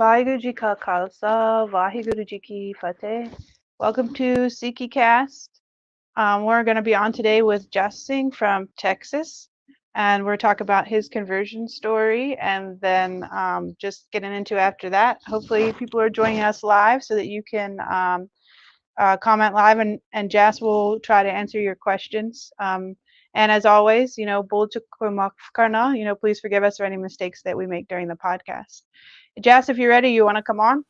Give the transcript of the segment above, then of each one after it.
Vaheguru Ji Ka Khalsa, Vaheguru Ji Ki Fateh. Welcome to Sikhi Cast. We're going to be on today with Jas Singh from Texas, and we're talking about his conversion story, and then just getting into after that. Hopefully, people are joining us live so that you can comment live, and Jas will try to answer your questions. And as always, Bol Chukka Maaf Karna, please forgive us for any mistakes that we make during the podcast. Jas, if you're ready, you want to come on?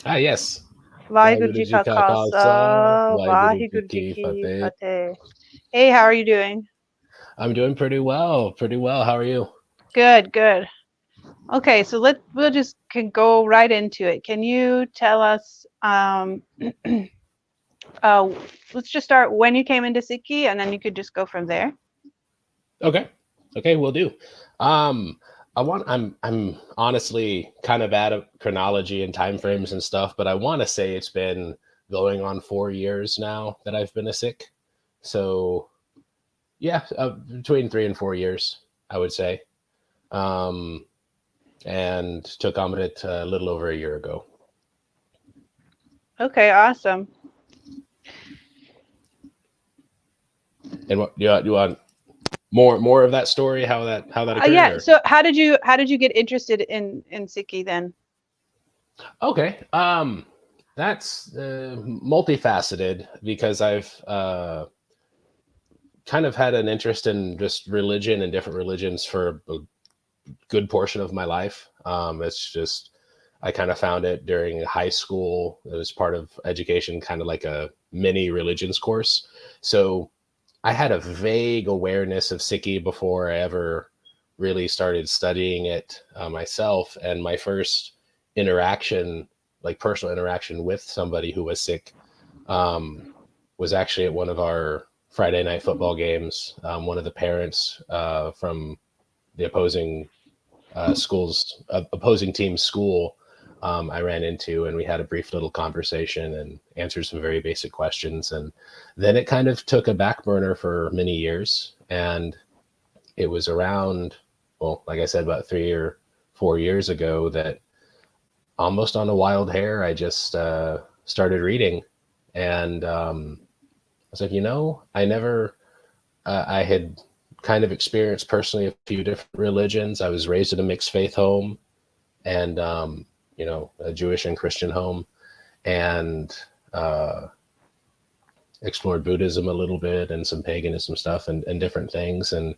Yes. Vaheguru Waheguru Ji Ji Ka Ka Khalsa, Khalsa, Waheguru Ji Vaheguru Ji Ki Ki Fateh. Fateh. Hey, how are you doing? I'm doing pretty well. Pretty well. How are you? Good, good. Okay, so we'll just can go right into it. Can you tell us let's just start when you came into Sikhi, and then you could just go from there. Okay. Okay, we'll do. I'm honestly kind of bad at chronology and time frames and stuff, but I want to say it's been going on 4 years now that I've been a Sikh. So yeah, between 3 and 4 years, I would say. And took Amrit a little over a year ago. Okay, awesome. And what you want more of that story? How that occurred? Yeah. Or? So how did you get interested in Sikhi then? Okay. That's multifaceted because I've kind of had an interest in just religion and different religions for a good portion of my life. It's just I kind of found it during high school. It was part of education, kind of like a mini religions course. So I had a vague awareness of Sikhi before I ever really started studying it myself. And my first interaction, like personal interaction with somebody who was Sikh, was actually at one of our Friday night football games. One of the parents from the opposing team's school, I ran into, and we had a brief little conversation and answered some very basic questions. And then it kind of took a back burner for many years. And it was around, well, like I said, about 3 or 4 years ago that almost on a wild hair, I just started reading. And I was like, I had kind of experienced personally a few different religions. I was raised in a mixed faith home, and a Jewish and Christian home, and explored Buddhism a little bit and some paganism stuff and different things. And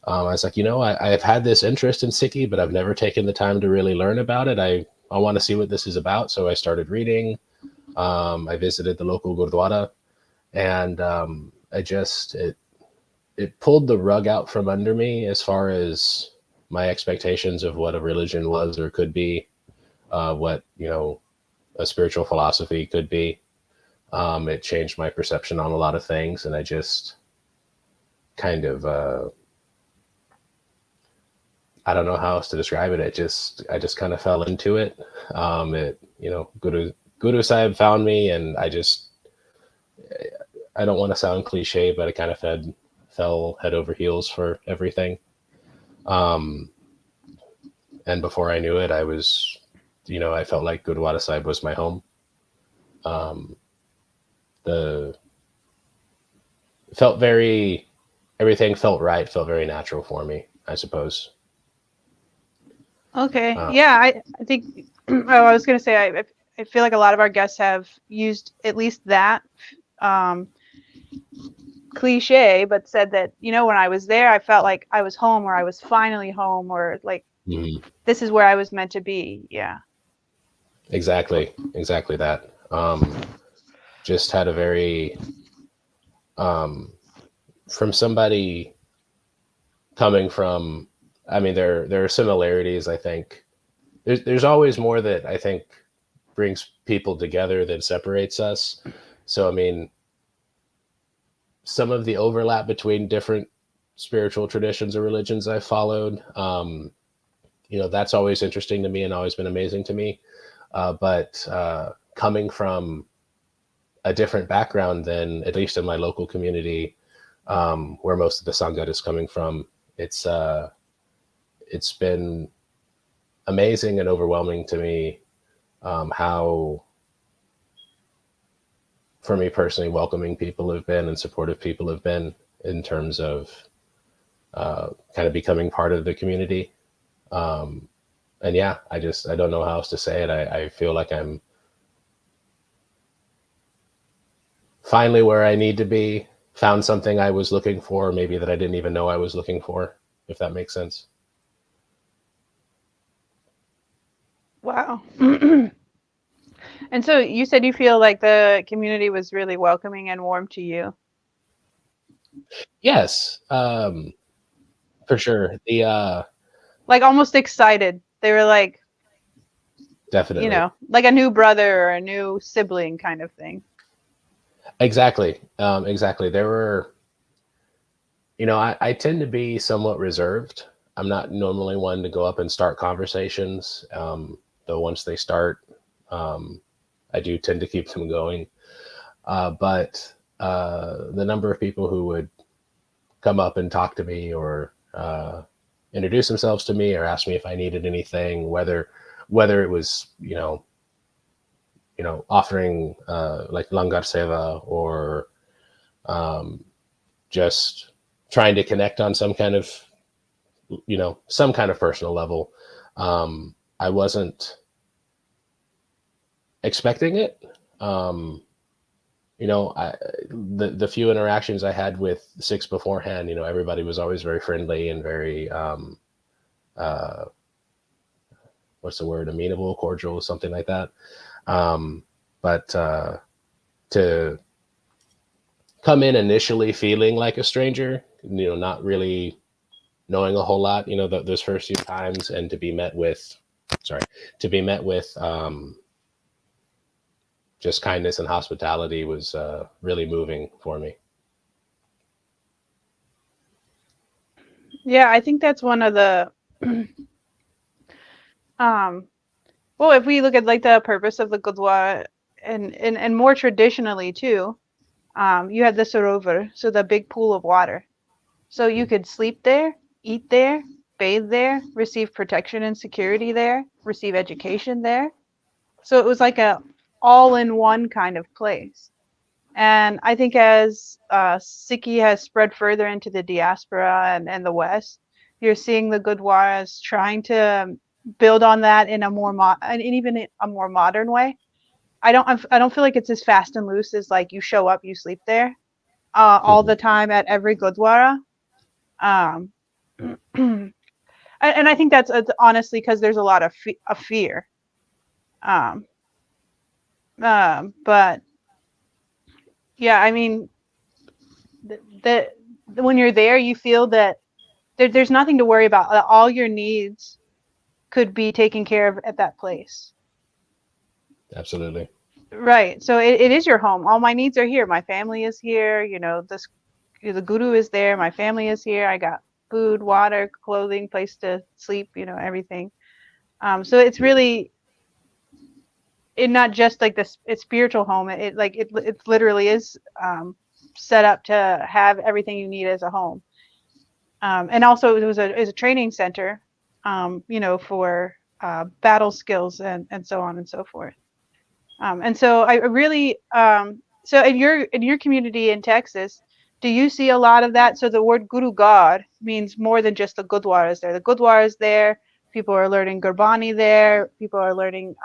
I was like, I've had this interest in Sikhi, but I've never taken the time to really learn about it. I want to see what this is about. So I started reading. I visited the local Gurdwara, and it pulled the rug out from under me as far as my expectations of what a religion was or could be, what a spiritual philosophy could be. It changed my perception on a lot of things, and I just kind of I don't know how else to describe it. I just kind of fell into it. Guru Sahib found me, and I don't want to sound cliche, but I kind of fell head over heels for everything. And before I knew it, I was, I felt like Gurdwara Sahib was my home. Everything felt right, felt very natural for me, I suppose. Okay. Yeah, I think I was going to say I feel like a lot of our guests have used at least that cliche, but said that, when I was there, I felt like I was home, or I was finally home, or like this is where I was meant to be. Yeah. Exactly that. Just had a very, from somebody coming from, I mean, there are similarities. I think there's always more that I think brings people together than separates us. So, I mean, some of the overlap between different spiritual traditions or religions I followed, that's always interesting to me and always been amazing to me. But coming from a different background than, at least in my local community, where most of the Sangat is coming from, it's been amazing and overwhelming to me how, for me personally, welcoming people have been and supportive people have been in terms of kind of becoming part of the community. Um, and yeah, I don't know how else to say it. I feel like I'm finally where I need to be, found something I was looking for, maybe that I didn't even know I was looking for, if that makes sense. Wow. And so you said you feel like the community was really welcoming and warm to you. Yes, for sure. Like almost excited. They were like, Definitely. like a new brother or a new sibling kind of thing. Exactly. Exactly. There were, I tend to be somewhat reserved. I'm not normally one to go up and start conversations. Though once they start, um, I do tend to keep them going. But the number of people who would come up and talk to me, or introduce themselves to me, or ask me if I needed anything, whether it was, offering like langar seva, or um, just trying to connect on some kind of personal level. I wasn't expecting it. Um, the few interactions I had with Six beforehand, everybody was always very friendly and very, uh, what's the word, amenable, cordial, something like that. But to come in initially feeling like a stranger, not really knowing a whole lot, those first few times, and to be met with just kindness and hospitality was really moving for me. Yeah, I think that's one of the um well, if we look at like the purpose of the Gurdwara and more traditionally too, you had the sarovar, so the big pool of water. So you could sleep there, eat there, bathe there, receive protection and security there, receive education there. So it was like a all-in-one kind of place. And I think as Sikhi has spread further into the diaspora and the West, you're seeing the Gurdwaras trying to build on that in a and even in a more modern way. I don't feel like it's as fast and loose as like you show up, you sleep there all Mhm. the time at every Gurdwara. Um, and I think that's honestly because there's a lot of fear. Um, but yeah, I mean, the, when you're there, you feel that there's nothing to worry about. All your needs could be taken care of at that place. Absolutely. Right. So it is your home. All my needs are here. My family is here. The guru is there. My family is here. I got food, water, clothing, place to sleep. Everything. So it's really not just like this. It's spiritual home. It literally is set up to have everything you need as a home. And also it was a training center, for battle skills and so on and so forth. And so I really, so in your community in Texas, do you see a lot of that? So the word Guru God means more than just the Gurdwaras there. The Gurdwaras there, people are learning Gurbani there, people are learning,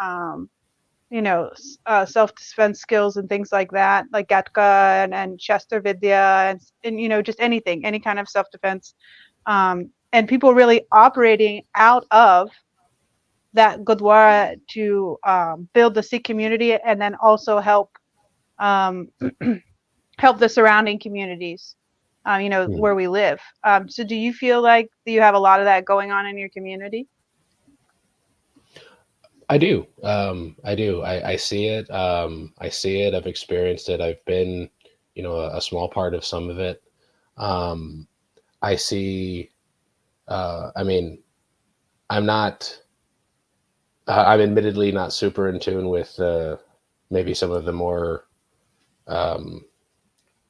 self-defense skills and things like that, like Gatka and Shastra Vidya and just anything, any kind of self-defense. And people really operating out of that Gurdwara to build the Sikh community and then also um, help the surrounding communities, Mhm. where we live. So do you feel like you have a lot of that going on in your community? I do. I do. I see it. I see it. I've experienced it. I've been, a small part of some of it. Um, I see. I mean, I'm not. I'm admittedly not super in tune with maybe some of the more, um,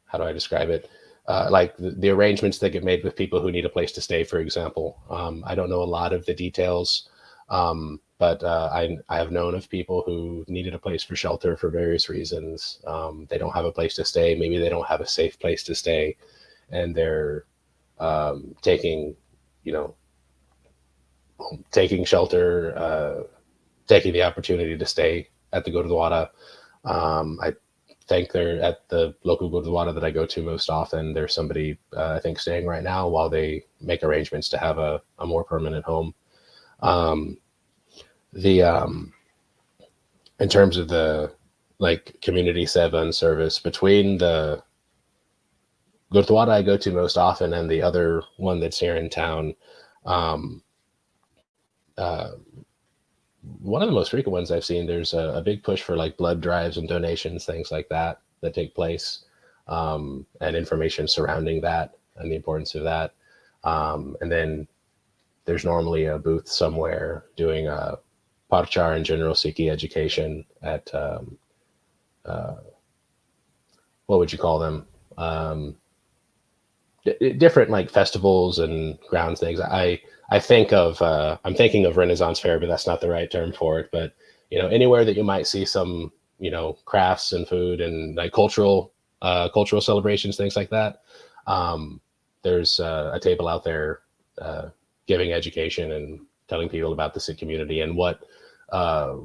how do I describe it? Like the arrangements that get made with people who need a place to stay, for example. I don't know a lot of the details. But I have known of people who needed a place for shelter for various reasons. They don't have a place to stay. Maybe they don't have a safe place to stay, and they're taking, you know, taking shelter, taking the opportunity to stay at the Gurdwara. I think they're at the local Gurdwara that I go to most often. There's somebody I think staying right now while they make arrangements to have a more permanent home. Um, the In terms of the like community seva service between the Gurdwara I go to most often and the other one that's here in town, um, uh, one of the most frequent ones I've seen, there's a big push for like blood drives and donations, things like that that take place, and information surrounding that and the importance of that. And then there's normally a booth somewhere doing a parchar and general Sikhi education at uh, what would you call them? Um, Different like festivals and grounds things. I think of I'm thinking of Renaissance Fair, but that's not the right term for it. But anywhere that you might see some crafts and food and like cultural celebrations, things like that. Um, there's a table out there giving education and telling people about the Sikh community and uh,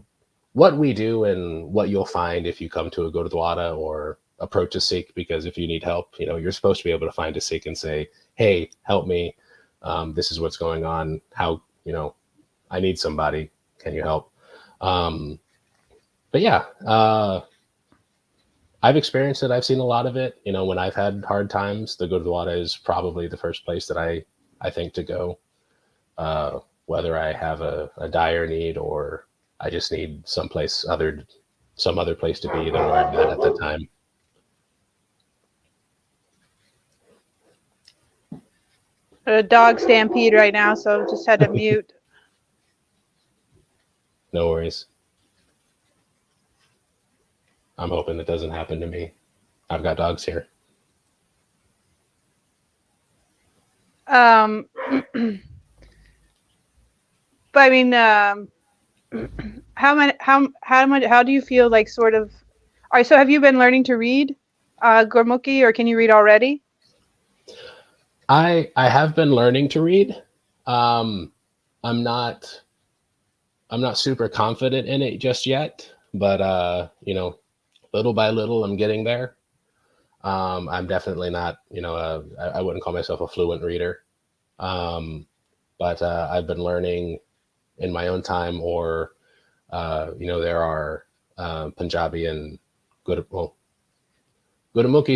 what we do and what you'll find if you come to a Gurdwara or approach a Sikh, because if you need help, you're supposed to be able to find a Sikh and say, hey, help me. This is what's going on. How, I need somebody. Can you help? Um, but yeah, I've experienced it. I've seen a lot of it. When I've had hard times, the Gurdwara is probably the first place that I think to go, whether I have a dire need or I just need some other place to be than where I'm at the time. A dog stampede right now, so just had to mute. No worries. I'm hoping it doesn't happen to me. I've got dogs here. But I mean, how do you feel like sort of? All right, so have you been learning to read Gurmukhi, or can you read already? I have been learning to read. Um, I'm not super confident in it just yet, but little by little, I'm getting there. I'm definitely not, I wouldn't call myself a fluent reader, but I've been learning in my own time, or there are Punjabi and Gurmukhi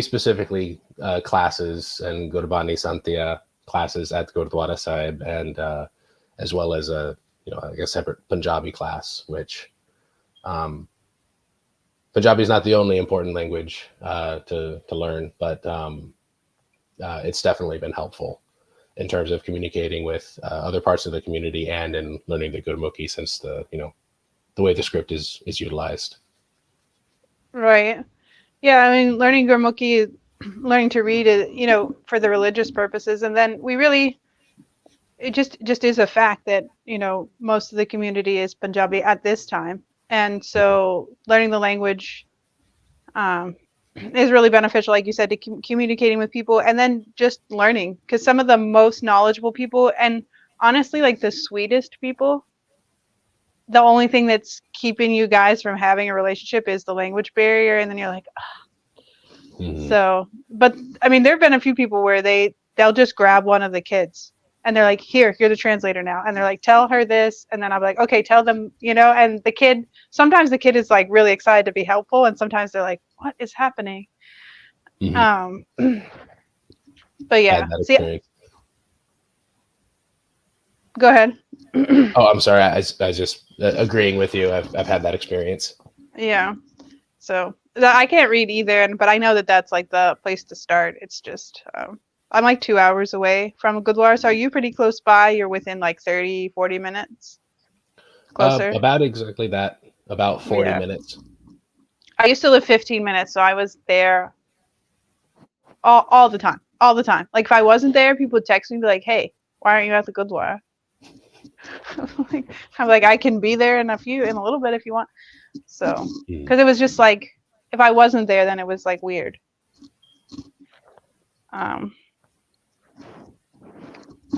specifically classes and Gurbani Santhya classes at Gurdwara Sahib, and as well as a separate Punjabi class, which Punjabi is not the only important language to learn, but it's definitely been helpful in terms of communicating with other parts of the community and in learning the Gurmukhi, since the way the script is utilized. Right. Yeah, I mean, learning Gurmukhi, learning to read it, for the religious purposes, and then it just is a fact that most of the community is Punjabi at this time, and so learning the language is really beneficial, like you said, to communicating with people, and then just learning, because some of the most knowledgeable people, and honestly, like the sweetest people, the only thing that's keeping you guys from having a relationship is the language barrier, and then you're like, Mm-hmm. So, but I mean, there have been a few people where they'll just grab one of the kids and they're like, here, you're the translator now. And they're like, tell her this. And then I'm like, okay, tell them, and sometimes the kid is like really excited to be helpful. And sometimes they're like, what is happening? Mm-hmm. But yeah, see, go ahead. Oh, I'm sorry. I just agreeing with you. I've had that experience. Yeah. So I can't read either, but I know that that's like the place to start. It's just, I'm like 2 hours away from Gurdwara. So are you pretty close by? You're within like 30, 40 minutes? Closer? About exactly that. About 40 minutes. I used to live 15 minutes, so I was there all the time. All the time. Like if I wasn't there, people would text me and be like, hey, why aren't you at the Gurdwara? I'm like, I can be there in a little bit if you want. So, Mm. because it was just like, if I wasn't there, then it was like weird. Um,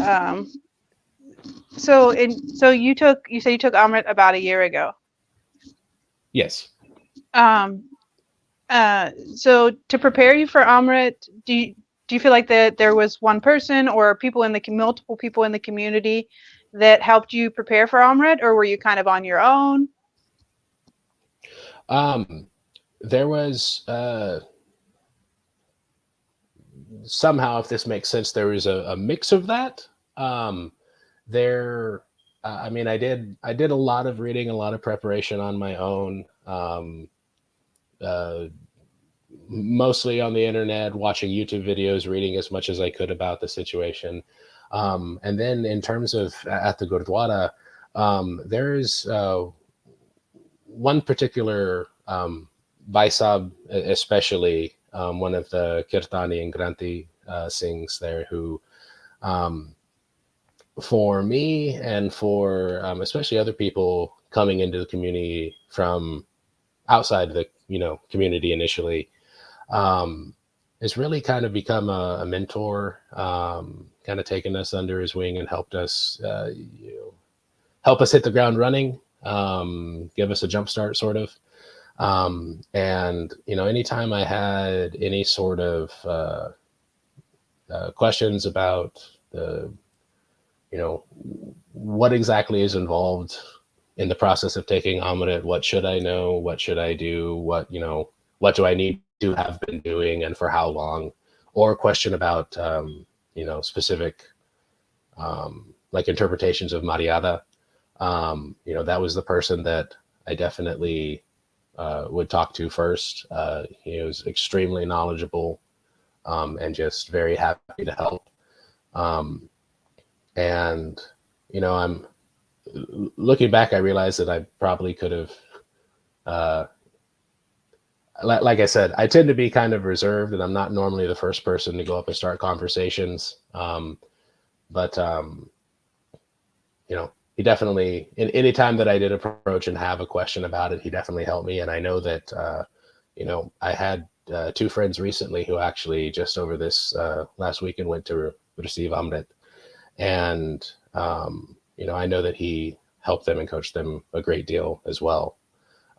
um, so you said you took Amrit about a year ago. Yes. Um, so to prepare you for Amrit, do you feel like that there was one person or multiple people in the community that helped you prepare for Amrit, or were you kind of on your own? There was somehow, if this makes sense, there was a mix of that. Um, there, I mean, I did a lot of reading, a lot of preparation on my own. Uh, Mostly on the internet, watching YouTube videos, reading as much as I could about the situation. And then in terms of at the Gurdwara, there's one particular Vaisab, especially one of the Kirtani and Granthi Singhs there, who um, for me and for especially other people coming into the community from outside the community initially, um, has really kind of become a mentor, kind of taken us under his wing and helped us, help us hit the ground running, give us a jump start, sort of. And anytime I had any sort of questions about the, what exactly is involved in the process of taking Amrit, what should I know, what should I do, what do I need to have been doing and for how long, or a question about specific like interpretations of Mariada. That was the person that I definitely would talk to first. He was extremely knowledgeable, and just very happy to help. Um, and I'm looking back, I realized that I probably could have, uh, like I said, I tend to be kind of reserved, and I'm not normally the first person to go up and start conversations. But he definitely, in any time that I did approach and have a question about it, he definitely helped me. And I know that, I had two friends recently who actually just over this last weekend went to receive Amrit. And, I know that he helped them and coached them a great deal as well.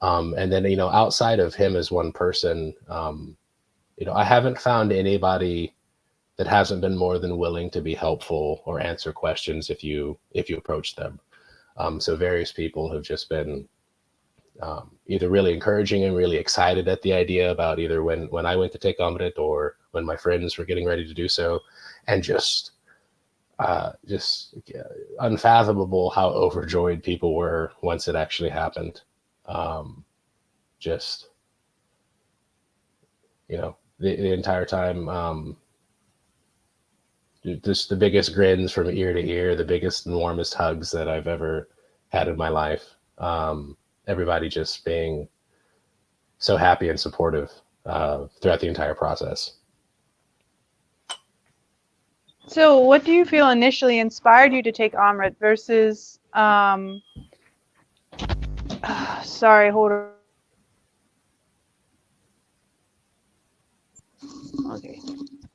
And then, outside of him as one person, I haven't found anybody that hasn't been more than willing to be helpful or answer questions if you approach them. So various people have just been either really encouraging and really excited at the idea about either when I went to take Amrit or when my friends were getting ready to do so, and just unfathomable how overjoyed people were once it actually happened. Just the entire time, just the biggest grins from ear to ear, the biggest and warmest hugs that I've ever had in my life. Everybody just being so happy and supportive throughout the entire process. So what do you feel initially inspired you to take Amrit versus sorry, hold on. Okay.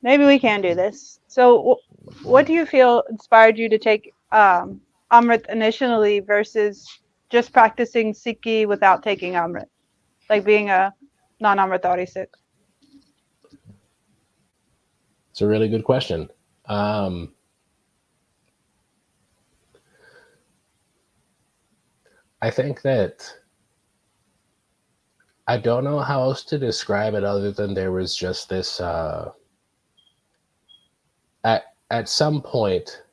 Maybe we can do this. So what do you feel inspired you to take Amrit initially versus just practicing Sikhi without taking Amrit? Like being a non-Amritari Sikh? It's a really good question. I think that I don't know how else to describe it other than there was just this at some point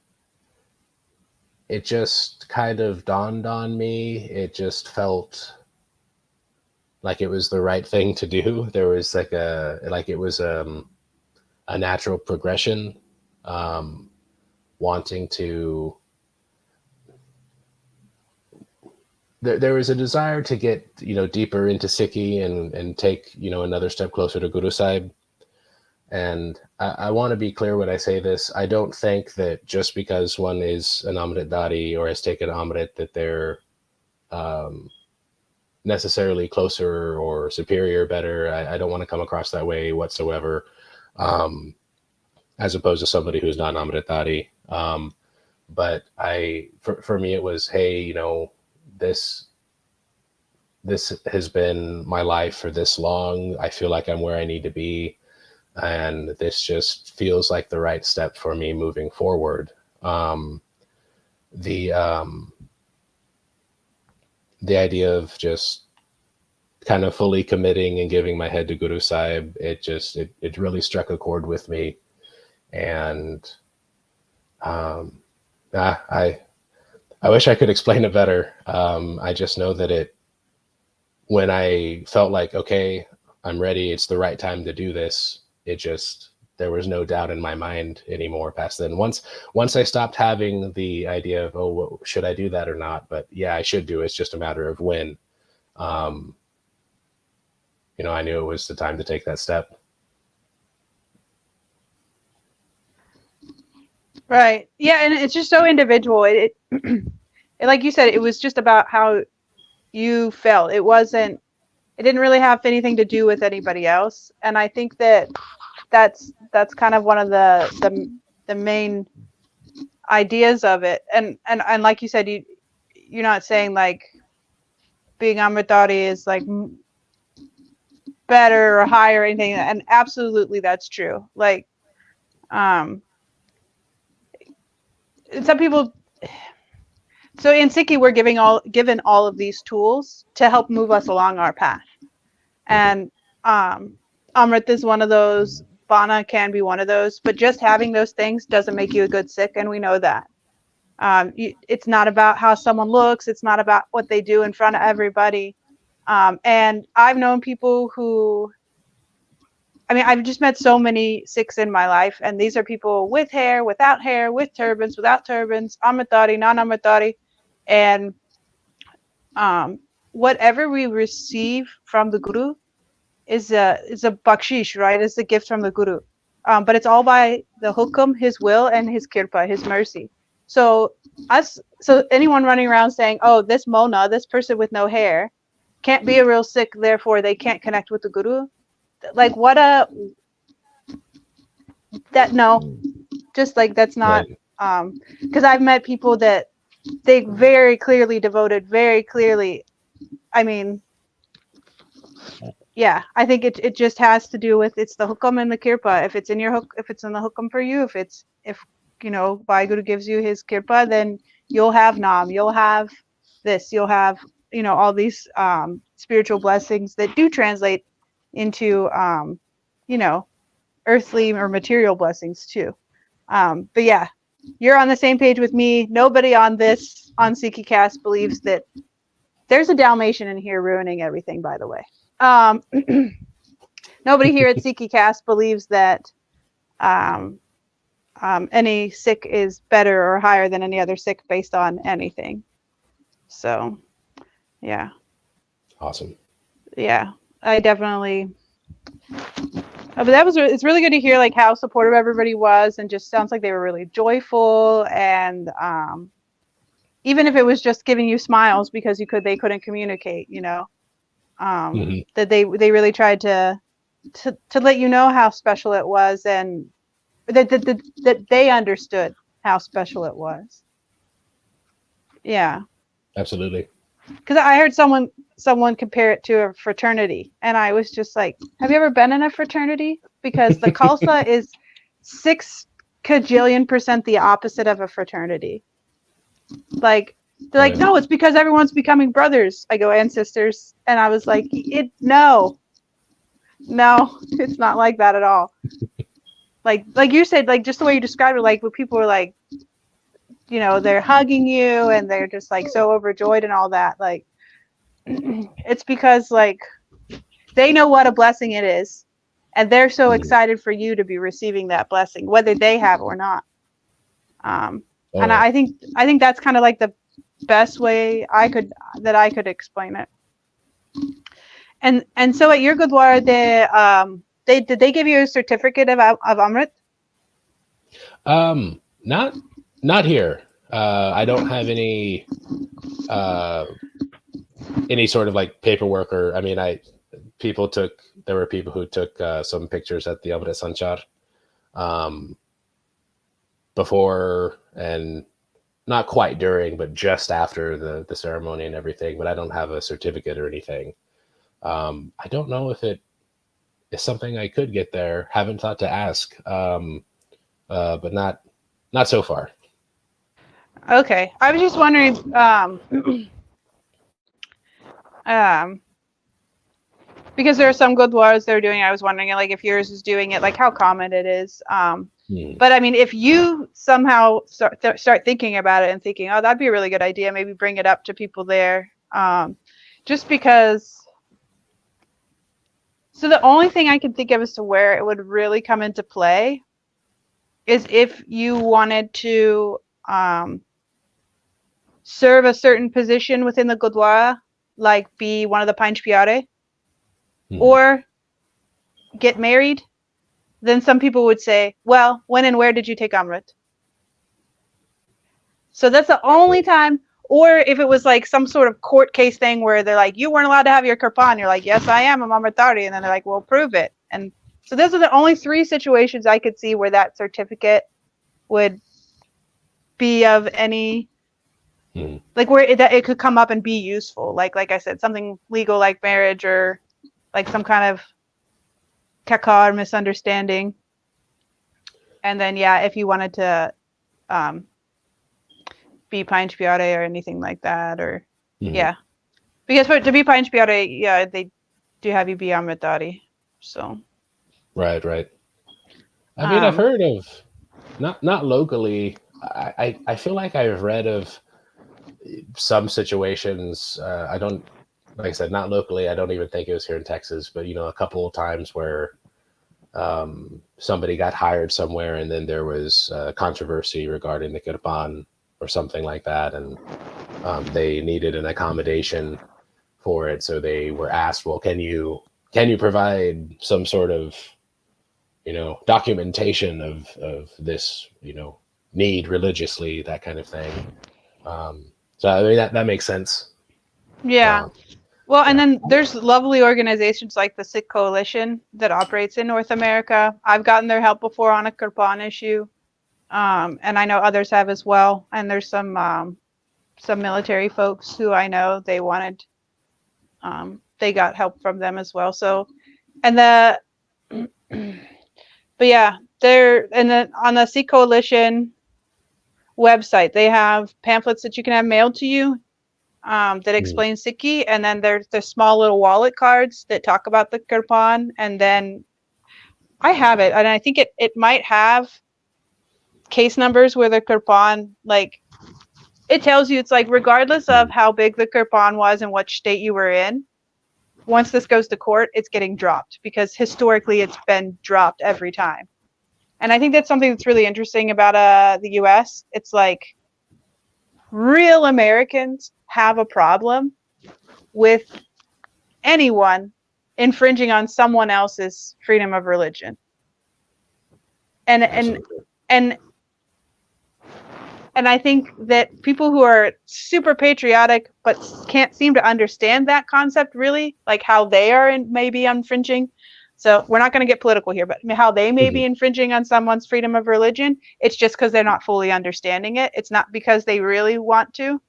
it just kind of dawned on me. It just felt like it was the right thing to do. There was it was a natural progression, wanting to. There was a desire to get deeper into Sikhi and take another step closer to Guru Sahib. And I want to be clear when I say this. I don't think that just because one is an Amritdhari or has taken Amrit that they're necessarily closer or superior, better. I don't want to come across that way whatsoever, as opposed to somebody who's not an Amritdhari. But for me, it was, hey, you know, this has been my life for this long. I feel like I'm where I need to be. And this just feels like the right step for me moving forward. The idea of just kind of fully committing and giving my head to Guru Sahib, it really struck a chord with me. And I wish I could explain it better. I just know that when I felt like, okay, I'm ready, it's the right time to do this, there was no doubt in my mind anymore past then. Once I stopped having the idea of, oh, should I do that or not? But yeah, I should do it. It's just a matter of when. You know, I knew it was the time to take that step. Right. Yeah, and it's just so individual. It like you said, it was just about how you felt. It didn't really have anything to do with anybody else. And I think that's kind of one of the main ideas of it. And like you said, you're not saying like being Amritdhari is like better or higher or anything. And absolutely that's true. Like some people, so in Sikhi, we're given all of these tools to help move us along our path. And Amrit is one of those, Bana can be one of those, but just having those things doesn't make you a good Sikh, and we know that. It's not about how someone looks, it's not about what they do in front of everybody. And I've known people who, I mean, I've just met so many Sikhs in my life, and these are people with hair, without hair, with turbans, without turbans, Amritdhari, non-Amritdhari, and whatever we receive from the Guru is a bakshish, right? It's a gift from the Guru. But it's all by the hukum, his will, and his kirpa, his mercy. So anyone running around saying, oh, this Mona, this person with no hair, can't be a real Sikh, therefore they can't connect with the Guru. Like just like that's not, because I've met people that they very clearly devoted, very clearly. I mean, yeah, I think it just has to do with, it's the hukum and the kirpa. If it's in the hukum for you, if you know, Guru gives you his kirpa, then you'll have nam, you'll have this, you'll have, you know, all these spiritual blessings that do translate into you know, earthly or material blessings too. But yeah, you're on the same page with me. Nobody on Sikhi Cast believes that there's a Dalmatian in here ruining everything, by the way. Nobody here at Sikhi Cast believes that any Sikh is better or higher than any other Sikh based on anything. So, yeah. Awesome. Yeah, I definitely. But it's really good to hear like how supportive everybody was, and just sounds like they were really joyful, and even if it was just giving you smiles because they couldn't communicate, you know. That they really tried to let you know how special it was, and that they understood how special it was. Yeah, absolutely. Because I heard someone compare it to a fraternity, and I was just like, have you ever been in a fraternity? Because the Khalsa is 6 kajillion% the opposite of a fraternity. Like, they're like, no, it's because everyone's becoming brothers. I go, and sisters. And I was like, no, it's not like that at all. like you said, like just the way you described it, like when people were like, you know, they're hugging you and they're just like so overjoyed and all that. Like, it's because like they know what a blessing it is, and they're so excited for you to be receiving that blessing, whether they have or not. And I think that's kind of like the best way I could explain it. And so at your Gurdwara, did they give you a certificate of Amrit? Not here. I don't have uh, any sort of like paperwork, or I mean, there were people who took some pictures at the Amrit Sanchar um, before, and not quite during, but just after the ceremony and everything. But I don't have a certificate or anything. I don't know if it is something I could get there. Haven't thought to ask, but not so far. Okay, I was just wondering, um, because there are some Gurdwaras they're doing. I was wondering, like, if yours is doing it, like how common it is. But I mean, if you somehow start thinking about it and thinking, oh, that'd be a really good idea, maybe bring it up to people there. Just because. So the only thing I can think of as to where it would really come into play is if you wanted to serve a certain position within the Gurdwara, like be one of the Panch Pyare, or get married. Then some people would say, well, when and where did you take Amrit? So that's the only time. Or if it was like some sort of court case thing where they're like, you weren't allowed to have your kirpan. You're like, yes, I am. I'm Amritari. And then they're like, well, prove it. And so those are the only three situations I could see where that certificate would be of any, like where it could come up and be useful. Like I said, something legal like marriage, or like some kind of kakar misunderstanding. And then, yeah, if you wanted to be Panch Pyare or anything like that, or yeah, because to be Panch Pyare, yeah, they do have you be Amritari. So right. I mean, I've heard of not locally. I feel like I've read of some situations. I don't, like I said, not locally. I don't even think it was here in Texas, but a couple of times where somebody got hired somewhere, and then there was controversy regarding the kirpan or something like that, and they needed an accommodation for it. So they were asked, well, can you provide some sort of documentation of this need religiously, that kind of thing. So I mean that makes sense. Yeah. Well, and then there's lovely organizations like the Sikh Coalition that operates in North America. I've gotten their help before on a kirpan issue, and I know others have as well. And there's some military folks who I know they wanted, they got help from them as well. So, and but yeah, on the Sikh Coalition website, they have pamphlets that you can have mailed to you. That explain Sikhi, and then there's the small little wallet cards that talk about the kirpan, and then I have it, and I think it might have case numbers where the kirpan, like, it tells you, it's like regardless of how big the kirpan was and what state you were in, once this goes to court, it's getting dropped, because historically it's been dropped every time. And I think that's something that's really interesting about the US. It's like real Americans have a problem with anyone infringing on someone else's freedom of religion. And I think that people who are super patriotic but can't seem to understand that concept really, like how they are maybe infringing. So we're not going to get political here, but how they may be infringing on someone's freedom of religion, it's just because they're not fully understanding it. It's not because they really want to.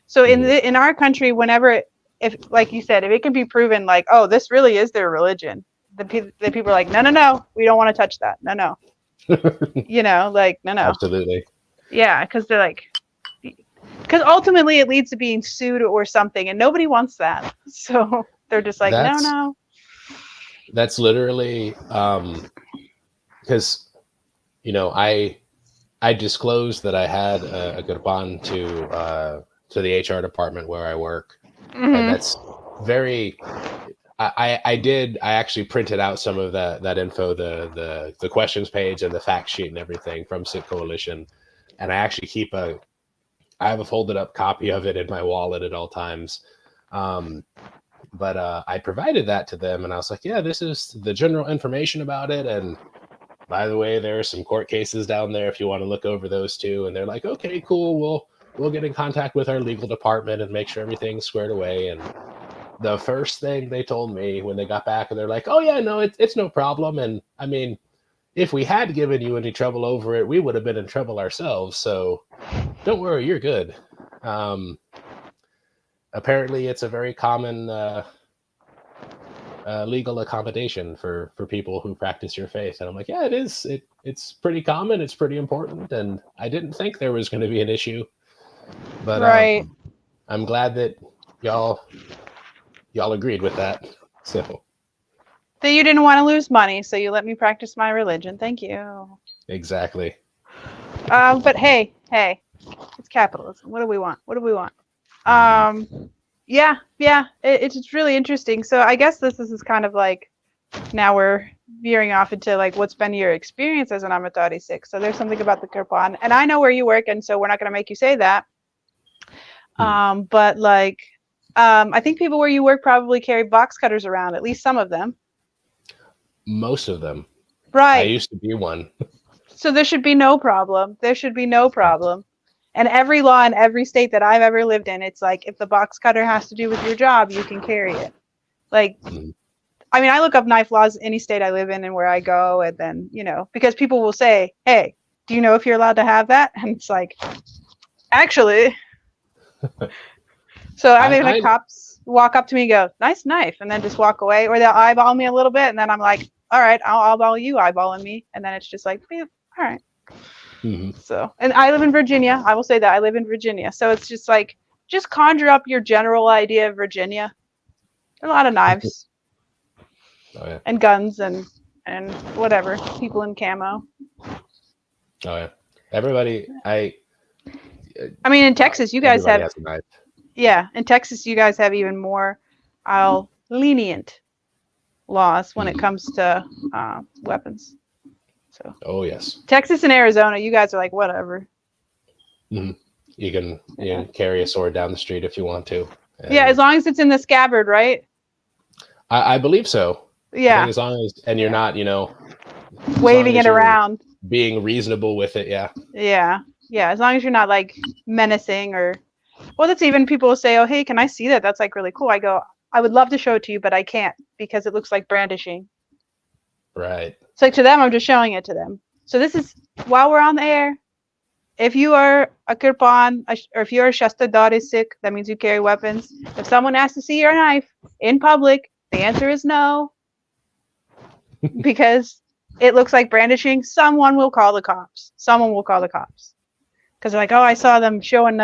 So in our country, whenever if like you said, if it can be proven like, oh, this really is their religion, the people are like, no, we don't want to touch that. No. Like, no. Absolutely. Yeah, because they're like, because ultimately it leads to being sued or something, and nobody wants that. So they're just like, no. That's literally because I disclosed that I had a kirpan to the HR department where I work, and that's very. I actually printed out some of that info, the questions page and the fact sheet and everything from Sikh Coalition, and I actually I have a folded up copy of it in my wallet at all times. But I provided that to them, and I was like, yeah, this is the general information about it. And by the way, there are some court cases down there if you want to look over those too. And they're like, okay, cool. We'll get in contact with our legal department and make sure everything's squared away. And the first thing they told me when they got back, and they're like, oh yeah, no, it's no problem. And I mean, if we had given you any trouble over it, we would have been in trouble ourselves. So don't worry, you're good. Apparently it's a very common legal accommodation for people who practice your faith. And I'm like, yeah, it is. It's pretty common. It's pretty important. And I didn't think there was going to be an issue, but Right. I'm glad that y'all agreed with that. So That you didn't want to lose money, so you let me practice my religion. Thank you. exactly. But hey, it's capitalism. What do we want? What do we want? Yeah, it's really interesting. So I guess this is kind of like, now we're veering off into like, what's been your experience as an Amatari 6? So there's something about the Kirpan, and I know where you work, and so we're not going to make you say that. But like, I think people where you work probably carry box cutters around, at least some of them. Most of them. Right. I used to be one. So there should be no problem. There should be no problem. And every law in every state that I've ever lived in, it's like, if the box cutter has to do with your job, you can carry it. Like, I mean, I look up knife laws any state I live in and where I go, and then, you know, because people will say, hey, do you know if you're allowed to have that? And it's like, actually. So I mean, the cops walk up to me and go, nice knife, and then just walk away, or they'll eyeball me a little bit, and then I'm like, all right, I'll eyeball you eyeballing me, and then it's just like, all right. So, and I live in Virginia. I will say that I live in Virginia. So it's just like, just conjure up your general idea of Virginia. A lot of knives. And guns and whatever. People in camo. Oh yeah. Everybody, I mean, in Texas, you guys have, has a knife. Yeah, in Texas, you guys have even more lenient laws when it comes to weapons. So. Oh yes. Texas and Arizona, you guys are like, whatever. You can carry a sword down the street if you want to. Yeah, as long as it's in the scabbard, right? I believe so. Yeah. I think as long as, and you're not, waving it around. Being reasonable with it, yeah. Yeah. Yeah, as long as you're not like menacing or, well, that's even, people will say, oh, hey, can I see that? That's like really cool. I go, I would love to show it to you, but I can't because it looks like brandishing. Right. So to them, I'm just showing it to them. So this is, while we're on the air, if you are a Kirpan, or if you're a Shastadari Sikh, that means you carry weapons. If someone asks to see your knife in public, the answer is no. Because it looks like brandishing. Someone will call the cops. Someone will call the cops. Because they're like, oh, I saw them showing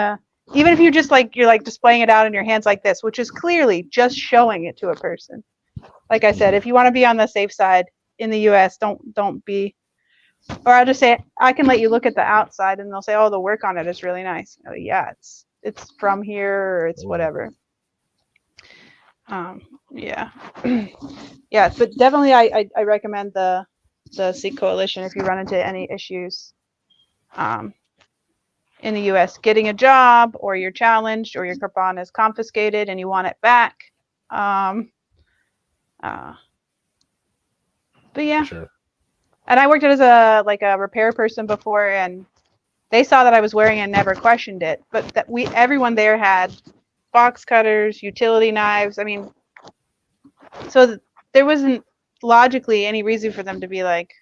even if you're just like, you're like displaying it out in your hands like this, which is clearly just showing it to a person. Like I said, if you want to be on the safe side in the US, don't be, or I'll just say, I can let you look at the outside and they'll say, oh, the work on it is really nice. Oh yeah, it's from here, or it's whatever. Yeah. Yeah, but definitely I recommend the Sikh Coalition if you run into any issues in the US, getting a job, or you're challenged, or your Kirpan is confiscated and you want it back. But yeah. Sure. And I worked as a repair person before, and they saw that I was wearing it and never questioned it. But that everyone there had box cutters, utility knives. I mean, so there wasn't logically any reason for them to be like,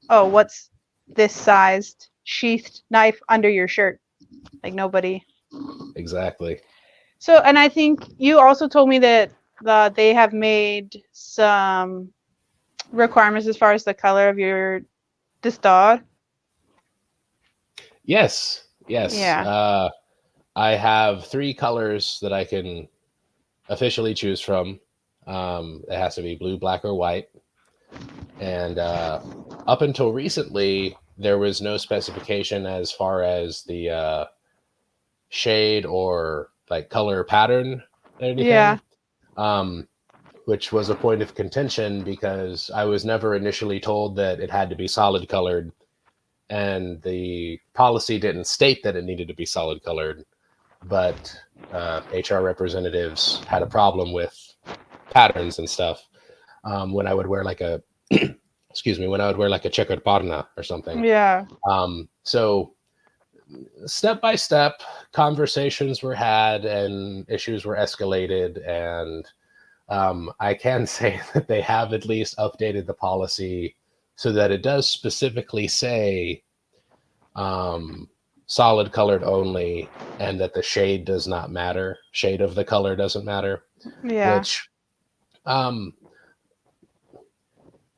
oh, what's this sized sheathed knife under your shirt? Like, nobody. Exactly. So, and I think you also told me that they have made some requirements as far as the color of your dastar. Yes. Yeah. I have 3 colors that I can officially choose from. It has to be blue, black, or white. And up until recently, there was no specification as far as the shade or like color pattern or anything. Yeah. Which was a point of contention because I was never initially told that it had to be solid colored, and the policy didn't state that it needed to be solid colored, but HR representatives had a problem with patterns and stuff. When I would wear like a, excuse me, when I would wear like a checkered parna or something. Yeah. So step by step, conversations were had and issues were escalated. And I can say that they have at least updated the policy so that it does specifically say solid colored only, and that the shade does not matter. Shade of the color doesn't matter. Yeah. Which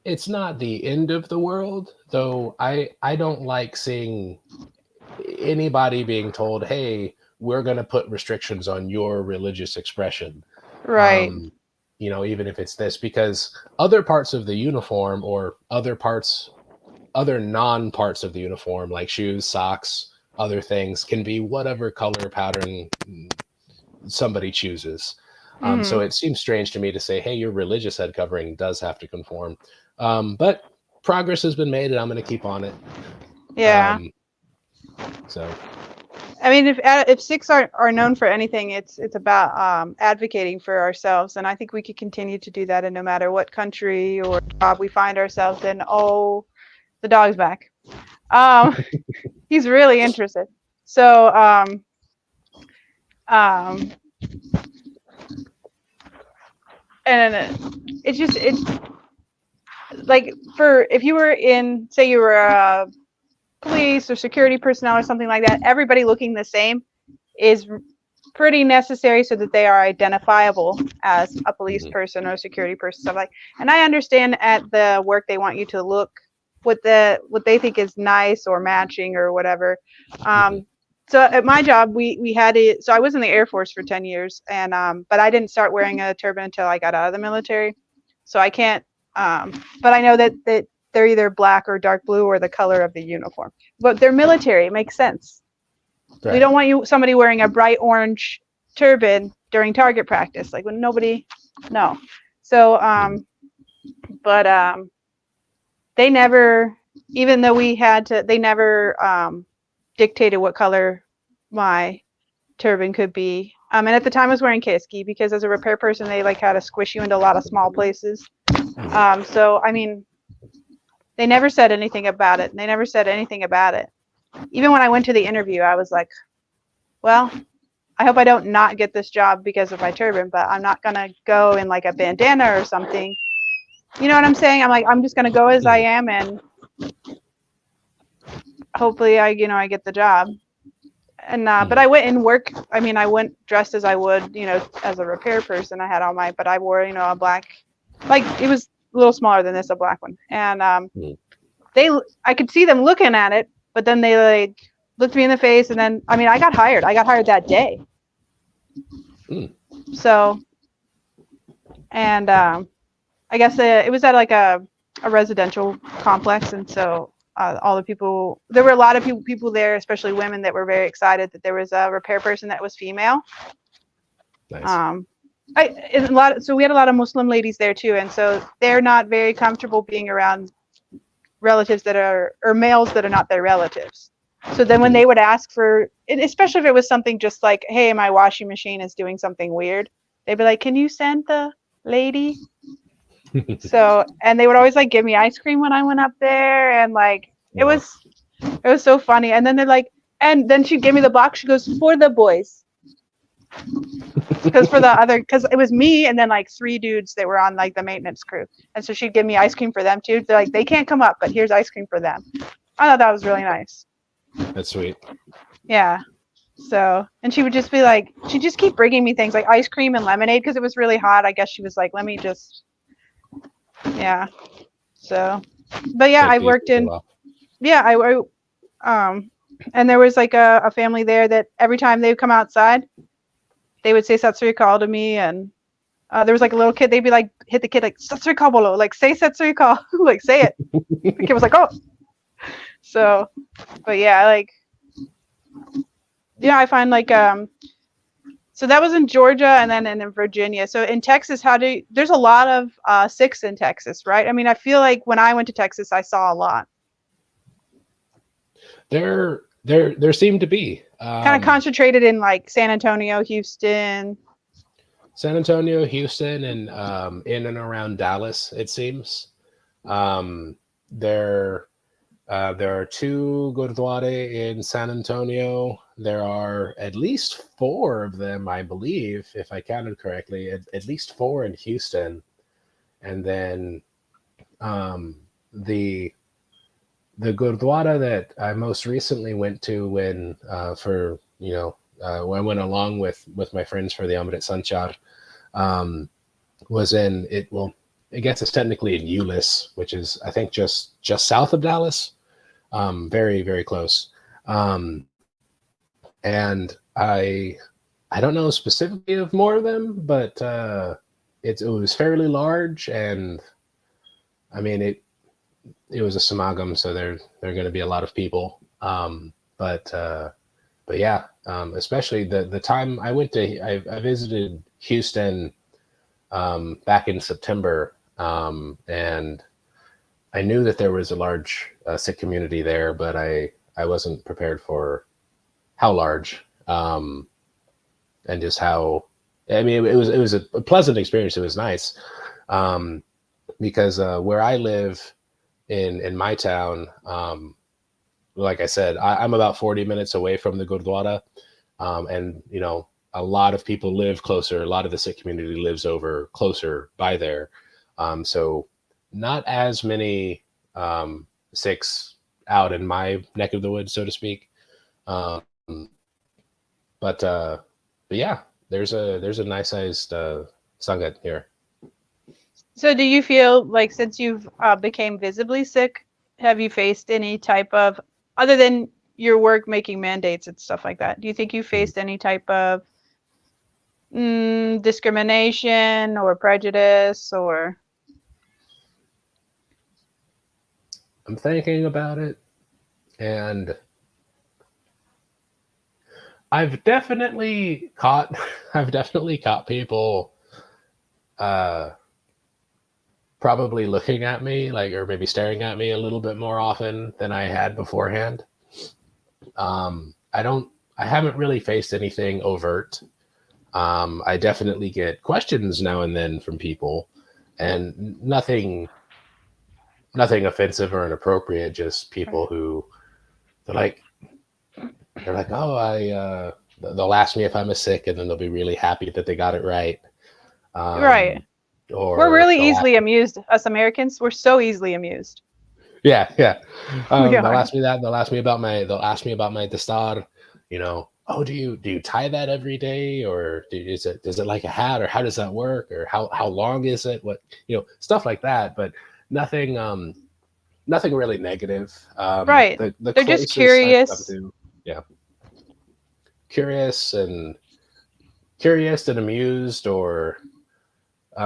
it's not the end of the world, though. I don't like seeing anybody being told, hey, we're going to put restrictions on your religious expression. Right. Even if it's this, because other parts of the uniform or other non-parts of the uniform, like shoes, socks, other things, can be whatever color pattern somebody chooses. So it seems strange to me to say, hey, your religious head covering does have to conform. But progress has been made, and I'm going to keep on it. Yeah. So, I mean, if Sikhs are known for anything, it's about advocating for ourselves, and I think we could continue to do that, and no matter what country or job we find ourselves in. Oh, the dog's back. He's really interested. So, and it's like, for if you were in, say you were a police or security personnel or something like that, everybody looking the same is pretty necessary so that they are identifiable as a police person or a security person, stuff like. And I understand at the work they want you to look what they think is nice or matching or whatever. So at my job, we had it. So I was in the Air Force for 10 years, and but I didn't start wearing a turban until I got out of the military. So I can't. But I know that they're either black or dark blue or the color of the uniform. But they're military. It makes sense. Right. We don't want somebody wearing a bright orange turban during target practice, like when nobody. No. So but they never, even though we had to, they never dictated what color my turban could be. And at the time I was wearing keski because as a repair person, they like had to squish you into a lot of small places. So, I mean, they never said anything about it. Even when I went to the interview, I was like, well, I hope I don't not get this job because of my turban, but I'm not going to go in like a bandana or something. You know what I'm saying? I'm like, I'm just going to go as I am, and hopefully I get the job. And but I went in work. I mean, I went dressed as I would, as a repair person. I had all but I wore, a black, like it was a little smaller than this, a black one. And I could see them looking at it, but then they like looked me in the face, and then I mean, I got hired that day. So, and I guess it was at like a residential complex, and so all the people, there were a lot of people there, especially women, that were very excited that there was a repair person that was female. Nice. So we had a lot of Muslim ladies there too, and so they're not very comfortable being around relatives that are, or males that are not their relatives. So then when they would ask for, especially if it was something just like, hey, my washing machine is doing something weird, they'd be like, can you send the lady? So, and they would always like give me ice cream when I went up there, and like it was so funny. And then they're like, and then she'd give me the box. She goes, for the boys, because it was me and then like 3 dudes that were on like the maintenance crew, and so she'd give me ice cream for them too. They're like, they can't come up, but here's ice cream for them. I thought that was really nice. That's sweet. Yeah. So, and she would just be like, she'd just keep bringing me things like ice cream and lemonade because it was really hot. I guess she was like, let me just. Yeah. So, but yeah, I worked in. Yeah, and there was like a family there that every time they would come outside, they would say Sat Sri Akal to me, and there was like a little kid. They'd be like, hit the kid like Sat Sri Akal bolo, like say Sat Sri Akal, like say it. The kid was like, oh. So, but yeah, like, yeah, I find like so that was in Georgia, and then in Virginia. So in Texas, there's a lot of Sikhs in Texas, right? I mean, I feel like when I went to Texas, I saw a lot. There seemed to be kind of concentrated in like San Antonio, Houston. San Antonio, Houston, and in and around Dallas, it seems. Um, there, there are two Gurdwara in San Antonio. There are at least four of them, I believe, if I counted correctly. At least four in Houston, and then um, the the Gurdwara that I most recently went to when when I went along with my friends for the Amrit Sanchar, um, was in it. Well, I guess it's technically in Euless, which is I think just south of Dallas, very very close. Um, and I don't know specifically of more of them, but it was fairly large, and I mean it was a samagam, so there are going to be a lot of people. But yeah, especially the time I went to, I visited Houston back in September, and I knew that there was a large Sikh community there, but I wasn't prepared for how large, and just how. I mean, it was a pleasant experience. It was nice, because where I live in my town, like I said, I'm about 40 minutes away from the Gurdwara, and a lot of people live closer. A lot of the Sikh community lives over closer by there, so not as many Sikhs out in my neck of the woods, so to speak. Um, but yeah, there's a nice sized sangat here. So do you feel like since you've became visibly sick, have you faced any type of, other than your work making mandates and stuff like that, do you think you faced any type of discrimination or prejudice or? I'm thinking about it, and I've definitely caught I've definitely caught people uh probably looking at me like, or maybe staring at me a little bit more often than I had beforehand. I haven't really faced anything overt. I definitely get questions now and then from people, and nothing offensive or inappropriate, just people who they're like oh, they'll ask me if I'm a Sikh, and then they'll be really happy that they got it right. Right. We're Or really they'll easily amused. Us Americans, we're so easily amused. yeah. We They'll are. ask me that. They'll ask me about my dastar. Oh, do you tie that every day, or does it like a hat, or how does that work, or how long is it? What stuff like that, but nothing nothing really negative. Right. The They're just closest I've come curious. to, yeah, curious and amused, or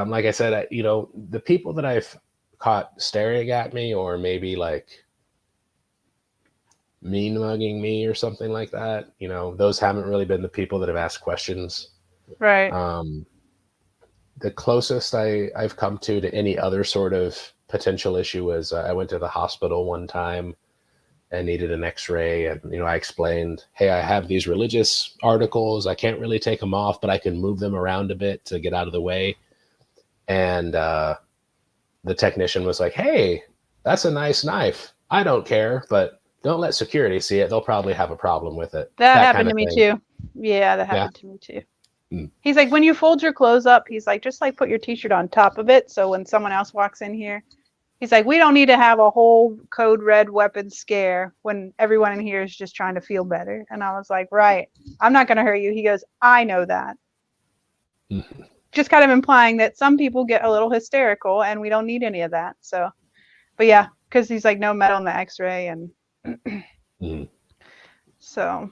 like I said, the people that I've caught staring at me, or maybe like mean mugging me or something like that, those haven't really been the people that have asked questions. Right. Um, the closest I've come to any other sort of potential issue was I went to the hospital one time and needed an x-ray, and I explained, hey, I have these religious articles, I can't really take them off, but I can move them around a bit to get out of the way. And the technician was like, hey, that's a nice knife, I don't care, but don't let security see it, they'll probably have a problem with it. That That happened kind to of me thing. too. Yeah, that Yeah. happened to me too. Mm. He's like, when you fold your clothes up, he's like, just like put your t-shirt on top of it. So when someone else walks in here, he's like, we don't need to have a whole code red weapon scare when everyone in here is just trying to feel better. And I was like, right, I'm not going to hurt you. He goes, I know that. Mm-hmm. Just kind of implying that some people get a little hysterical and we don't need any of that. So, but yeah, because he's like, no metal in the x-ray. And Mm-hmm. so,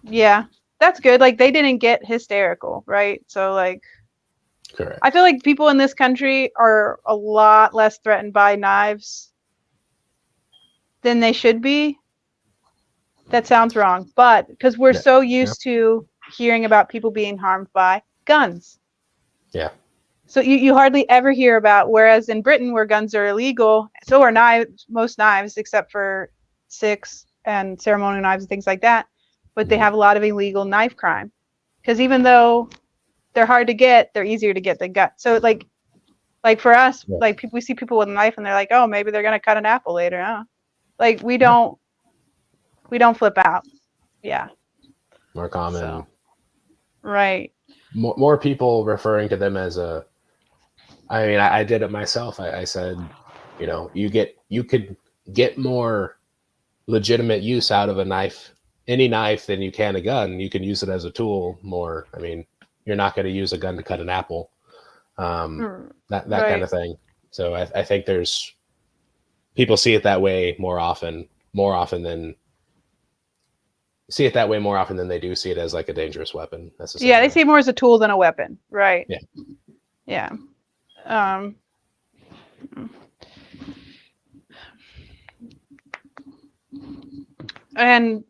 yeah, that's good. Like they didn't get hysterical, right? So like, Correct. I feel like people in this country are a lot less threatened by knives than they should be. That sounds wrong, but because we're Yeah. so Yeah. used to hearing about people being harmed by guns. Yeah. So you hardly ever hear about, whereas in Britain where guns are illegal, so are knives, most knives except for Sikhs and ceremonial knives and things like that, but they Mm-hmm. have a lot of illegal knife crime. Because even though they're hard to get, they're easier to get than gut. So like for us, Yeah. like we see people with a knife and they're like, oh, maybe they're gonna cut an apple later. Huh? Like we don't flip out. Yeah. More common. So, right. More people referring to them as a. I mean, I did it myself. I said, you know, you could get more legitimate use out of a knife, any knife, than you can a gun. You can use it as a tool more. I mean, you're not going to use a gun to cut an apple, that Right. kind of thing. So I think there's people see it that way more often than they do see it as like a dangerous weapon necessarily. Yeah, they see it more as a tool than a weapon. Right. Yeah. Yeah. And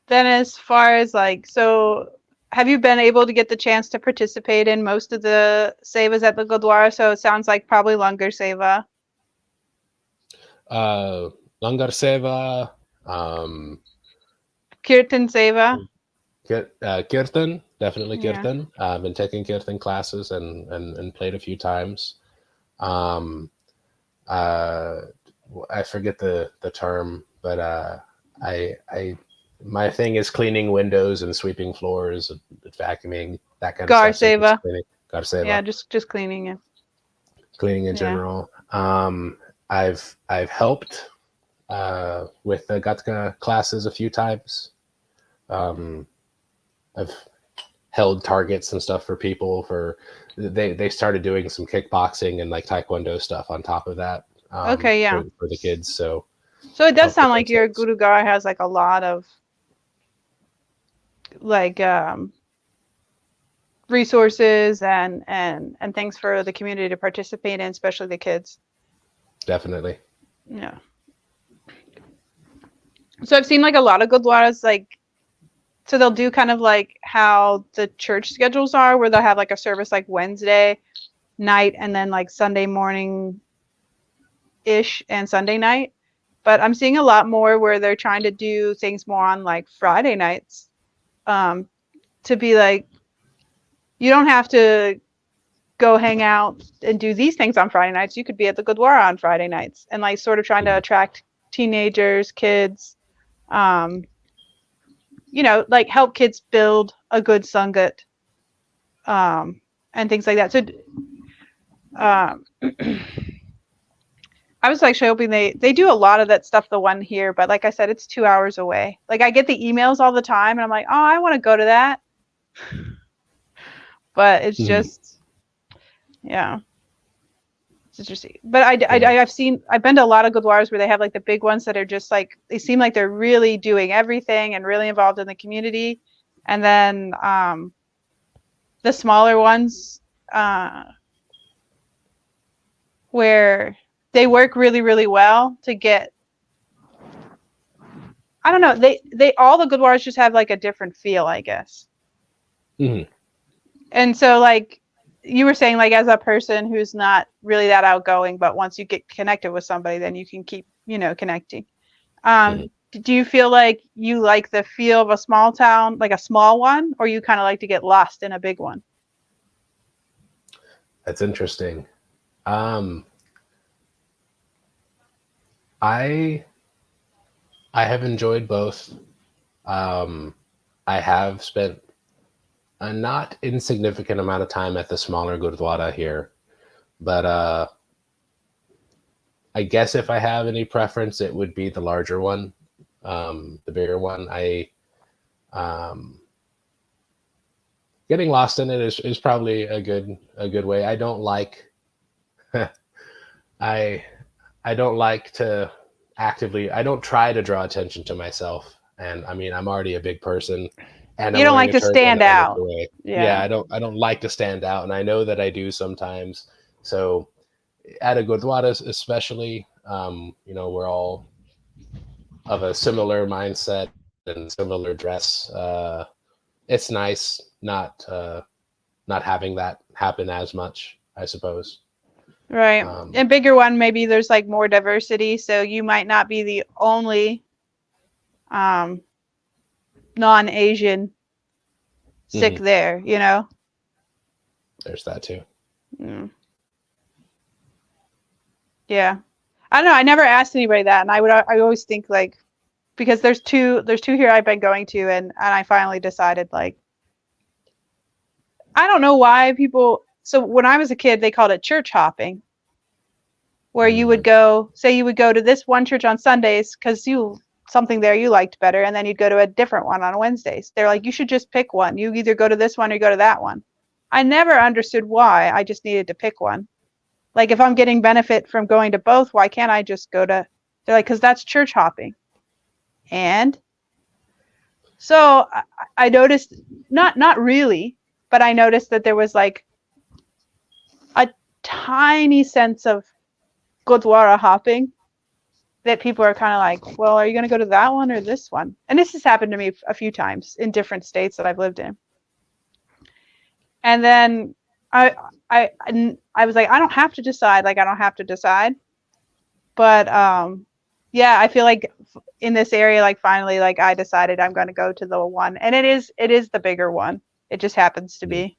then as far as like, so have you been able to get the chance to participate in most of the sevas at the Gurdwara? So it sounds like probably Langar Seva. Langar Seva, Kirtan Seva. Kirtan, definitely Yeah. Kirtan. I've been taking Kirtan classes and played a few times. I forget the term, but I my thing is cleaning windows and sweeping floors, and vacuuming, that kind of Gar stuff. Seva. Gar Seva. Yeah, just cleaning it. Cleaning in general. I've helped with the Gatka classes a few times. I've held targets and stuff for people. They started doing some kickboxing and like taekwondo stuff on top of that. Okay, yeah. For the kids. So it does sound like your Guru Gar has like a lot of like resources and things for the community to participate in, especially the kids. Definitely. Yeah. So I've seen like a lot of Gurdwaras, like, so they'll do kind of like how the church schedules are, where they'll have like a service like Wednesday night and then like Sunday morning ish and Sunday night. But I'm seeing a lot more where they're trying to do things more on like Friday nights, to be like, you don't have to go hang out and do these things on Friday nights. You could be at the Gurdwara on Friday nights, and like sort of trying to attract teenagers, kids, you know, like help kids build a good sangat, and things like that. So I was actually hoping they do a lot of that stuff, the one here, but like I said, it's 2 hours away. Like I get the emails all the time and I'm like, oh, I want to go to that. But it's just, yeah. It's interesting. But I've been to a lot of Gurdwaras where they have like the big ones that are just like, they seem like they're really doing everything and really involved in the community. And then the smaller ones where they work really, really well to get, I don't know, they all the Gurdwaras just have like a different feel, I guess. And so like you were saying, like as a person who's not really that outgoing, but once you get connected with somebody, then you can keep, you know, connecting. Do you feel like you like the feel of a small town, like a small one, or you kind of like to get lost in a big one? That's interesting. I have enjoyed both. I have spent a not insignificant amount of time at the smaller Gurdwara here, but I guess if I have any preference, it would be the larger one, the bigger one. Getting lost in it is probably a good way. I don't like I don't like to actively, I don't try to draw attention to myself. And I mean, I'm already a big person, and you don't like to stand out. Yeah, I don't like to stand out, and I know that I do sometimes. So at a Gurdwara especially, you know, we're all of a similar mindset and similar dress. It's nice not having that happen as much, I suppose. Right. And bigger one, maybe there's like more diversity, so you might not be the only non-Asian Sikh there, you know? There's that too. Mm. Yeah. I don't know. I never asked anybody that, and I always think like because there's two here I've been going to, and I finally decided like I don't know why people. So when I was a kid, they called it church hopping, where you would Mm. go, say you would go to this one church on Sundays because you something there you liked better, and then you'd go to a different one on Wednesdays. They're like, you should just pick one. You either go to this one or you go to that one. I never understood why. I just needed to pick one. Like if I'm getting benefit from going to both, why can't I just go to? They're like, because that's church hopping. And so I noticed, not really, but I noticed that there was like a tiny sense of Gurdwara hopping that people are kind of like, well, are you going to go to that one or this one? And this has happened to me a few times in different states that I've lived in. And then I I was like, I don't have to decide. Like I don't have to decide. But yeah, I feel like in this area, like finally, like I decided I'm going to go to the one, and it is the bigger one. It just happens to be.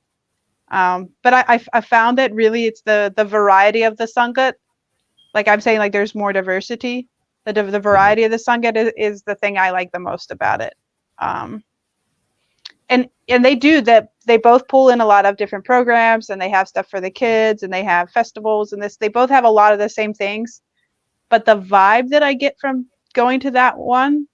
But I found that really it's the variety of the sangat. Like I'm saying, like there's more diversity. The Mhm. variety of the sangat is the thing I like the most about it. Um, and they do that. They both pull in a lot of different programs, and they have stuff for the kids, and they have festivals, and this. They both have a lot of the same things, but the vibe that I get from going to that one,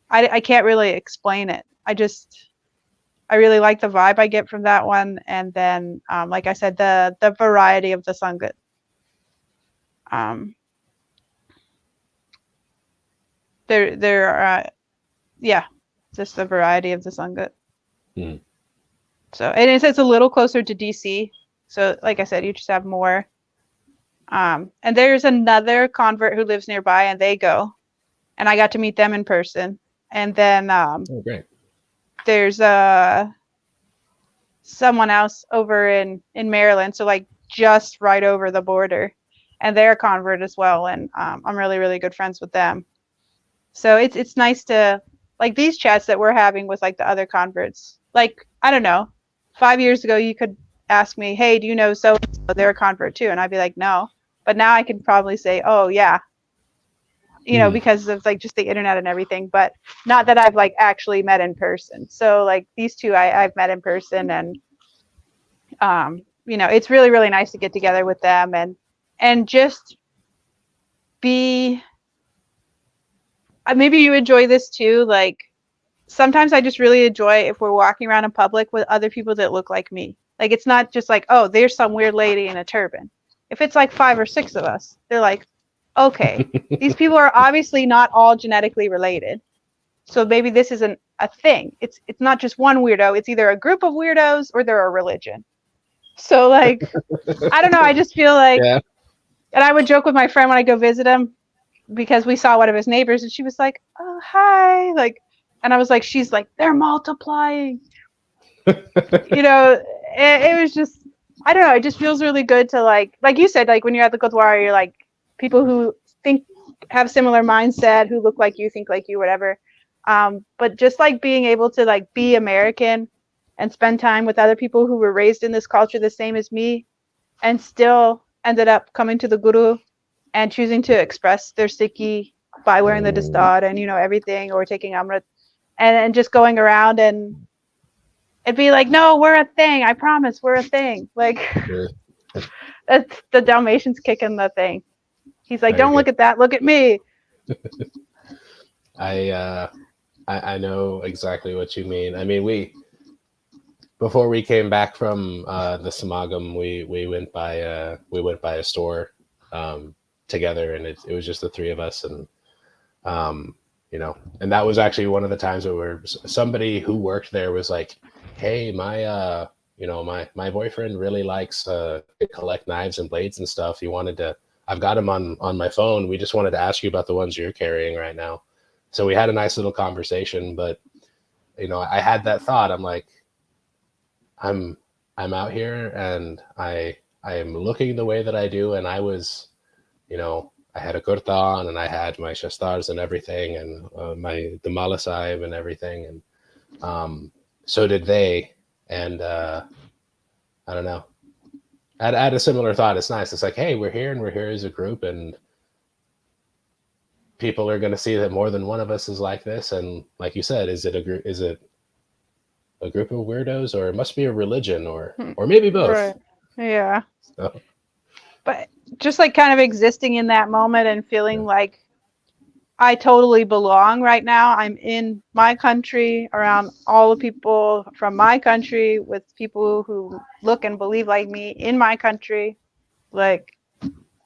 I can't really explain it. I really like the vibe I get from that one, and then like I said, the variety of the sangat. Um, there are yeah, just the variety of the sangat. Mm. So and it's a little closer to DC. So like I said, you just have more. And there's another convert who lives nearby, and they go, and I got to meet them in person. And then Oh, great. there's someone else over in Maryland, so like just right over the border, and they're a convert as well, and I'm really good friends with them. So it's nice to like these chats that we're having with like the other converts. Like I don't know, 5 years ago you could ask me, hey, do you know so they're a convert too, and I'd be like, no, but now I can probably say, oh yeah, Mm. because of like just the internet and everything, but not that I've like actually met in person. So like these two I've met in person, and it's really nice to get together with them and just be maybe you enjoy this too. Like sometimes I just really enjoy if we're walking around in public with other people that look like me. Like it's not just like, oh, there's some weird lady in a turban. If it's like 5 or 6 of us, they're like, okay, these people are obviously not all genetically related. So maybe this isn't a thing. It's not just one weirdo. It's either a group of weirdos or they're a religion. So like I don't know. I just feel like, Yeah. and I would joke with my friend when I go visit him because we saw one of his neighbors, and she was like, "Oh, hi," like, and I was like, "She's like, they're multiplying," it was just, I don't know. It just feels really good to like you said, like when you're at the Gurdwara, you're like people who think have similar mindset, who look like you, think like you, whatever. But just like being able to like be American and spend time with other people who were raised in this culture the same as me, and still ended up coming to the guru and choosing to express their sikhi by wearing the dastard and everything, or taking amrit, and just going around and it'd be like, no, we're a thing, I promise, we're a thing. Like Yeah. that's the Dalmatians kicking the thing. He's like, Very don't good. look at that, look at me. I uh I know exactly what you mean. I mean, before we came back from the Samagam, we went by a store together, and it was just the three of us, and um, and that was actually one of the times where somebody who worked there was like, "Hey, my boyfriend really likes to collect knives and blades and stuff. He wanted to. I've got him on my phone. We just wanted to ask you about the ones you're carrying right now." So we had a nice little conversation, but I had that thought. I'm like, I'm I'm out here and I am looking the way that I do, and I was, I had a kurta on and I had my shastars and everything, and the mala and everything, and so did they, and I don't know. I had a similar thought. It's nice. It's like, hey, we're here and we're here as a group, and people are going to see that more than one of us is like this. And like you said, is it a group? Is it a group of weirdos, or it must be a religion, or maybe both? Right. Yeah. So, But just like kind of existing in that moment and feeling like I totally belong right now. I'm in my country around all the people from my country with people who look and believe like me in my country. Like,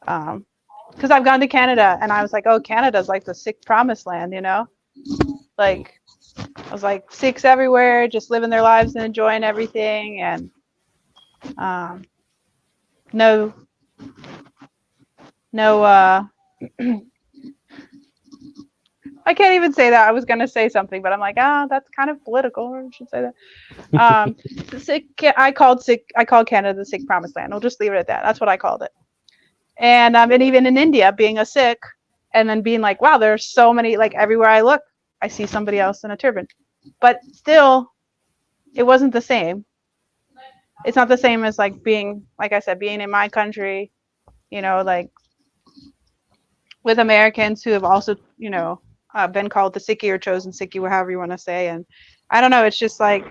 because I've gone to Canada and I was like, oh, Canada's like the Sikh promised land, you know? Like, I was like, Sikhs everywhere, just living their lives and enjoying everything. And no, no, I can't even say that. I was going to say something, but I'm like, that's kind of political. I should say that. Sikh, I called Canada the Sikh promised land. We'll just leave it at that. That's what I called it. And even in India, being a Sikh, and then being like, wow, there's so many, like everywhere I look, I see somebody else in a turban. But still, it wasn't the same. It's not the same as like being, like I said, being in my country, you know, like with Americans who have also, you know, been called the Sikhi or chosen Sikhi, or however you want to say. And I don't know, it's just like,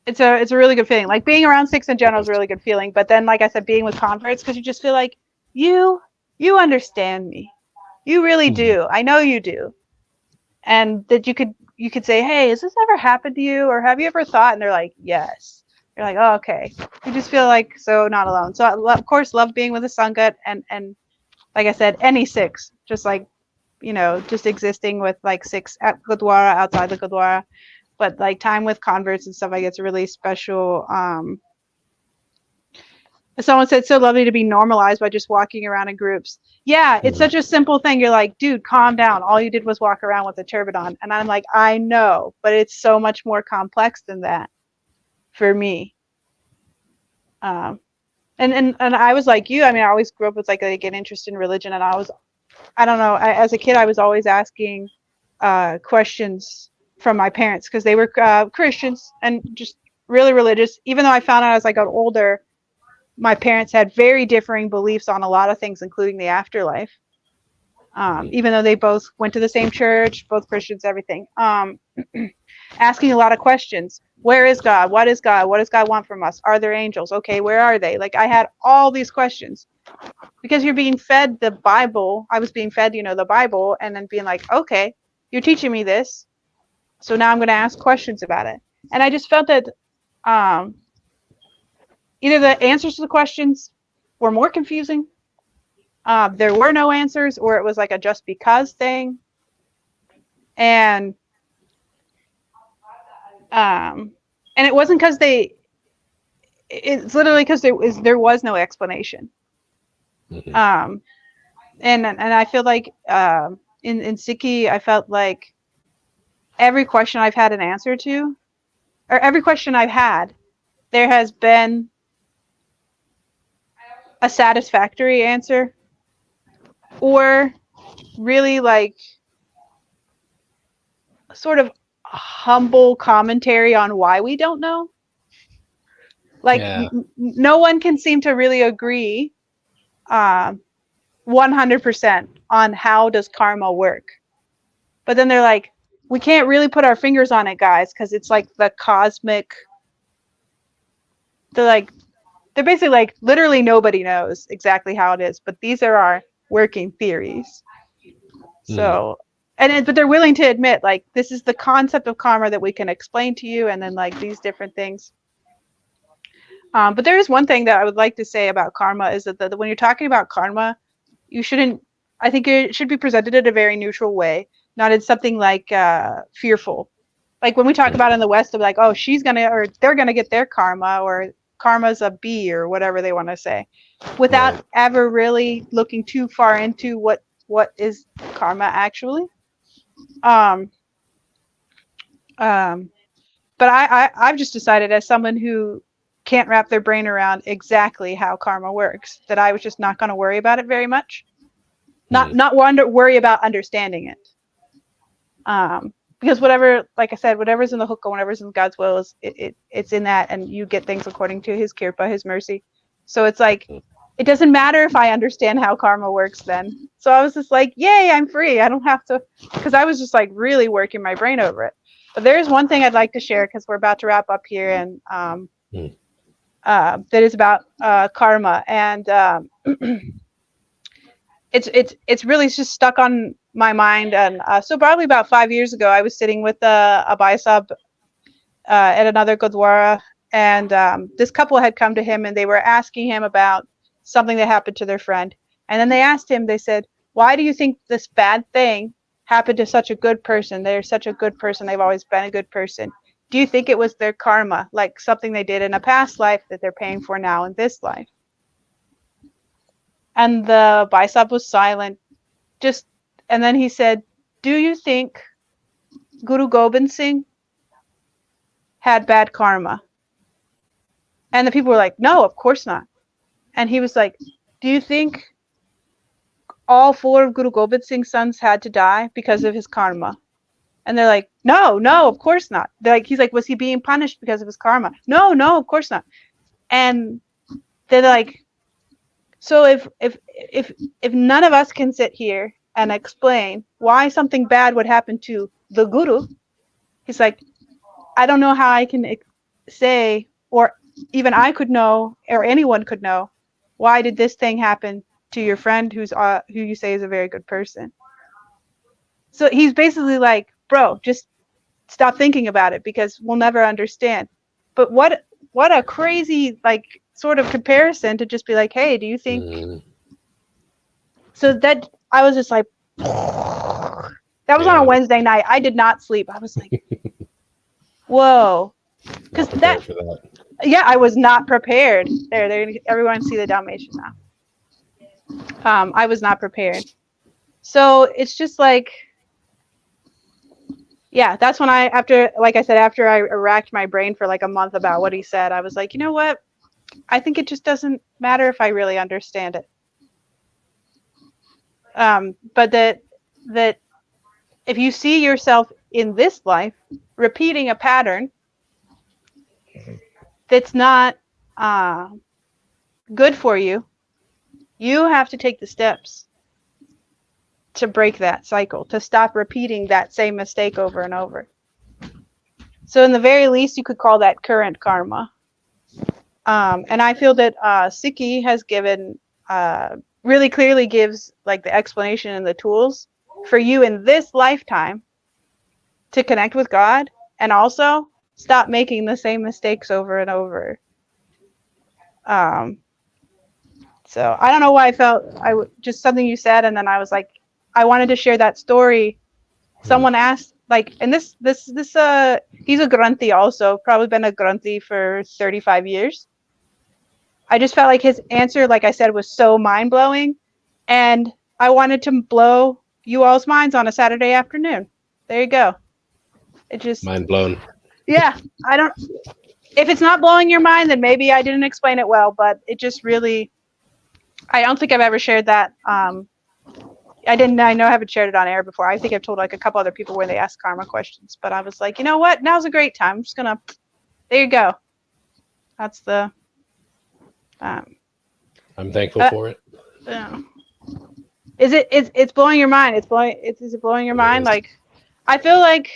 it's a really good feeling. Like being around Sikhs in general is a really good feeling. But then, like I said, being with converts, because you just feel like you understand me. You really do. I know you do. And that you could say, hey, has this ever happened to you? Or have you ever thought? And they're like, yes. You're like, oh, okay. You just feel like so not alone. So I, of course, love being with the Sangat and like I said, any Sikhs, just like, you know, just existing with like Sikhs at Gurdwara, outside the Gurdwara. But like time with converts and stuff, like it's really special. Someone said, so lovely to be normalized by just walking around in groups. Yeah, it's such a simple thing. You're like, dude, calm down. All you did was walk around with a turban on. And I'm like, I know, but it's so much more complex than that for me. And I was like you. I mean, I always grew up with like an interest in religion, and I don't know, as a kid, I was always asking questions from my parents because they were Christians and just really religious. Even though I found out as I got older, my parents had very differing beliefs on a lot of things, including the afterlife. Even though they both went to the same church, both Christians, everything. Asking a lot of questions. Where is God? What is God? What does God want from us? Are there angels? Okay, where are they? Like, I had all these questions because you're being fed the Bible. I was being fed, you know, the Bible, and then being like, okay, you're teaching me this, so now I'm going to ask questions about it. And I just felt that either the answers to the questions were more confusing, there were no answers, or it was like a just because thing. And it wasn't because it's literally because there was no explanation. And I feel like in Sikhi, I felt like every question I've had an answer to, or every question I've had, there has been a satisfactory answer, or really like sort of humble commentary on why we don't know. Like, no one can seem to really agree 100% on how does karma work. But then they're like, we can't really put our fingers on it, guys, because it's like the cosmic. They're basically like, literally nobody knows exactly how it is, but these are our working theories. So, but they're willing to admit, like, this is the concept of karma that we can explain to you, and then like these different things. But there is one thing that I would like to say about karma is that when you're talking about karma, you shouldn't. I think it should be presented in a very neutral way, not in something like fearful. Like when we talk about in the West, of like, oh, they're gonna get their karma, or karma's a bee, or whatever they want to say, without ever really looking too far into what is karma actually. But I've just decided, as someone who can't wrap their brain around exactly how karma works, that I was just not going to worry about it very much. Not worry about understanding it. because whatever, like I said, whatever's in the hook or whatever's in God's will is it's in that, and you get things according to His kirpa, His mercy. So it's like, it doesn't matter if I understand how karma works then. So I was just like, yay, I'm free. I don't have to, because I was just like really working my brain over it. But there's one thing I'd like to share, because we're about to wrap up here, and that is about karma, and it's really just stuck on my mind. And so probably about 5 years ago, I was sitting with a Bhai Sahib at another Gurdwara, and this couple had come to him, and they were asking him about something that happened to their friend. And then they asked him, they said, why do you think this bad thing happened to such a good person? They're such a good person. They've always been a good person. Do you think it was their karma, like something they did in a past life that they're paying for now in this life? And the Bhai Sahib was silent. And then he said, do you think Guru Gobind Singh had bad karma? And the people were like, no, of course not. And he was like, do you think all 4 of Guru Gobind Singh's sons had to die because of his karma? And they're like, no, of course not. He's like, was he being punished because of his karma? No, of course not. And they're like, so if none of us can sit here and explain why something bad would happen to the guru, he's like, I don't know how I can say, or even I could know, or anyone could know, why did this thing happen to your friend who you say is a very good person? So he's basically like, bro, just stop thinking about it, because we'll never understand. But what a crazy like sort of comparison to just be like, hey, do you think? So that I was just like, that was on a Wednesday night. I did not sleep. I was like, whoa, because that. Yeah, I was not prepared. Everyone see the Dalmatian now. I was not prepared. So it's just like, yeah, that's when after I racked my brain for like a month about what he said, I was like, you know what? I think it just doesn't matter if I really understand it. But that if you see yourself in this life repeating a pattern that's not good for you, you have to take the steps to break that cycle, to stop repeating that same mistake over and over. So in the very least, you could call that current karma. And I feel that Sikhi has given, really clearly gives like the explanation and the tools for you in this lifetime to connect with God, and also stop making the same mistakes over and over. So I don't know why I felt just something you said, and then I was like, I wanted to share that story. Someone asked, like, and this he's a Granthi also, probably been a Granthi for 35 years. I just felt like his answer, like I said, was so mind blowing, and I wanted to blow you all's minds on a Saturday afternoon. There you go. It just mind blown. Yeah, if it's not blowing your mind, then maybe I didn't explain it well, but it just really, I don't think I've ever shared that. I know I haven't shared it on air before. I think I've told like a couple other people where they ask karma questions, but I was like, you know what? Now's a great time. I'm just gonna, there you go. That's the. I'm thankful for it. It's blowing your mind? Is it blowing your mind? Like, I feel like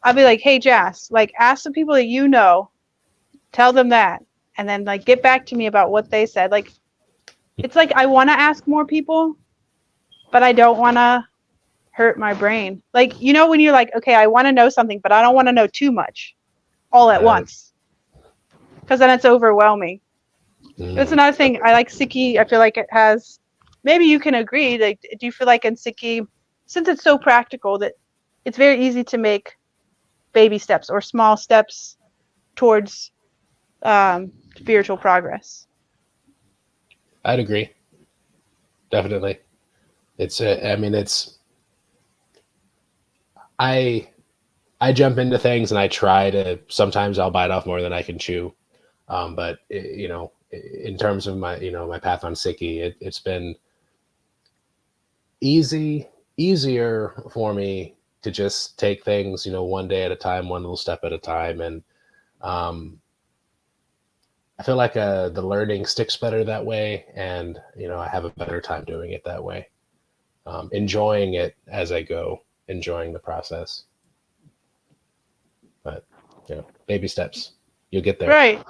I'll be like, hey, Jas, like ask the people that you know, tell them that, and then like get back to me about what they said. Like, it's like I want to ask more people, but I don't want to hurt my brain. Like, you know, when you're like, okay, I want to know something, but I don't want to know too much all at once, because then it's overwhelming. That's another thing. I like Sikhi. I feel like it has, maybe you can agree, like, do you feel like in Sikhi, since it's so practical, that it's very easy to make baby steps or small steps towards spiritual progress? I'd agree. Definitely. I jump into things and I try to, sometimes I'll bite off more than I can chew. But in terms of my path on Sikhi, it's been easier for me to just take things, one day at a time, one little step at a time. And I feel like the learning sticks better that way. And, I have a better time doing it that way. Enjoying it as I go, enjoying the process. But, baby steps, you'll get there. Right.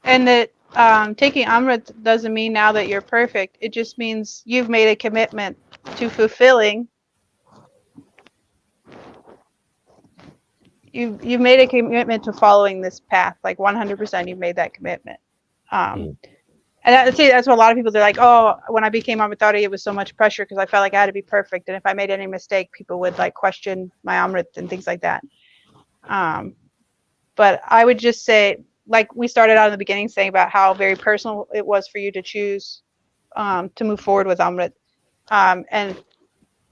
And that taking Amrit doesn't mean now that you're perfect. It just means you've made a commitment to fulfilling. You've made a commitment to following this path, like 100%. You've made that commitment. And that's what a lot of people, they're like, oh, when I became Amritari, it was so much pressure because I felt like I had to be perfect, and if I made any mistake, people would like question my Amrit and things like that. But I would just say, like we started out in the beginning saying about how very personal it was for you to choose to move forward with Amrit, and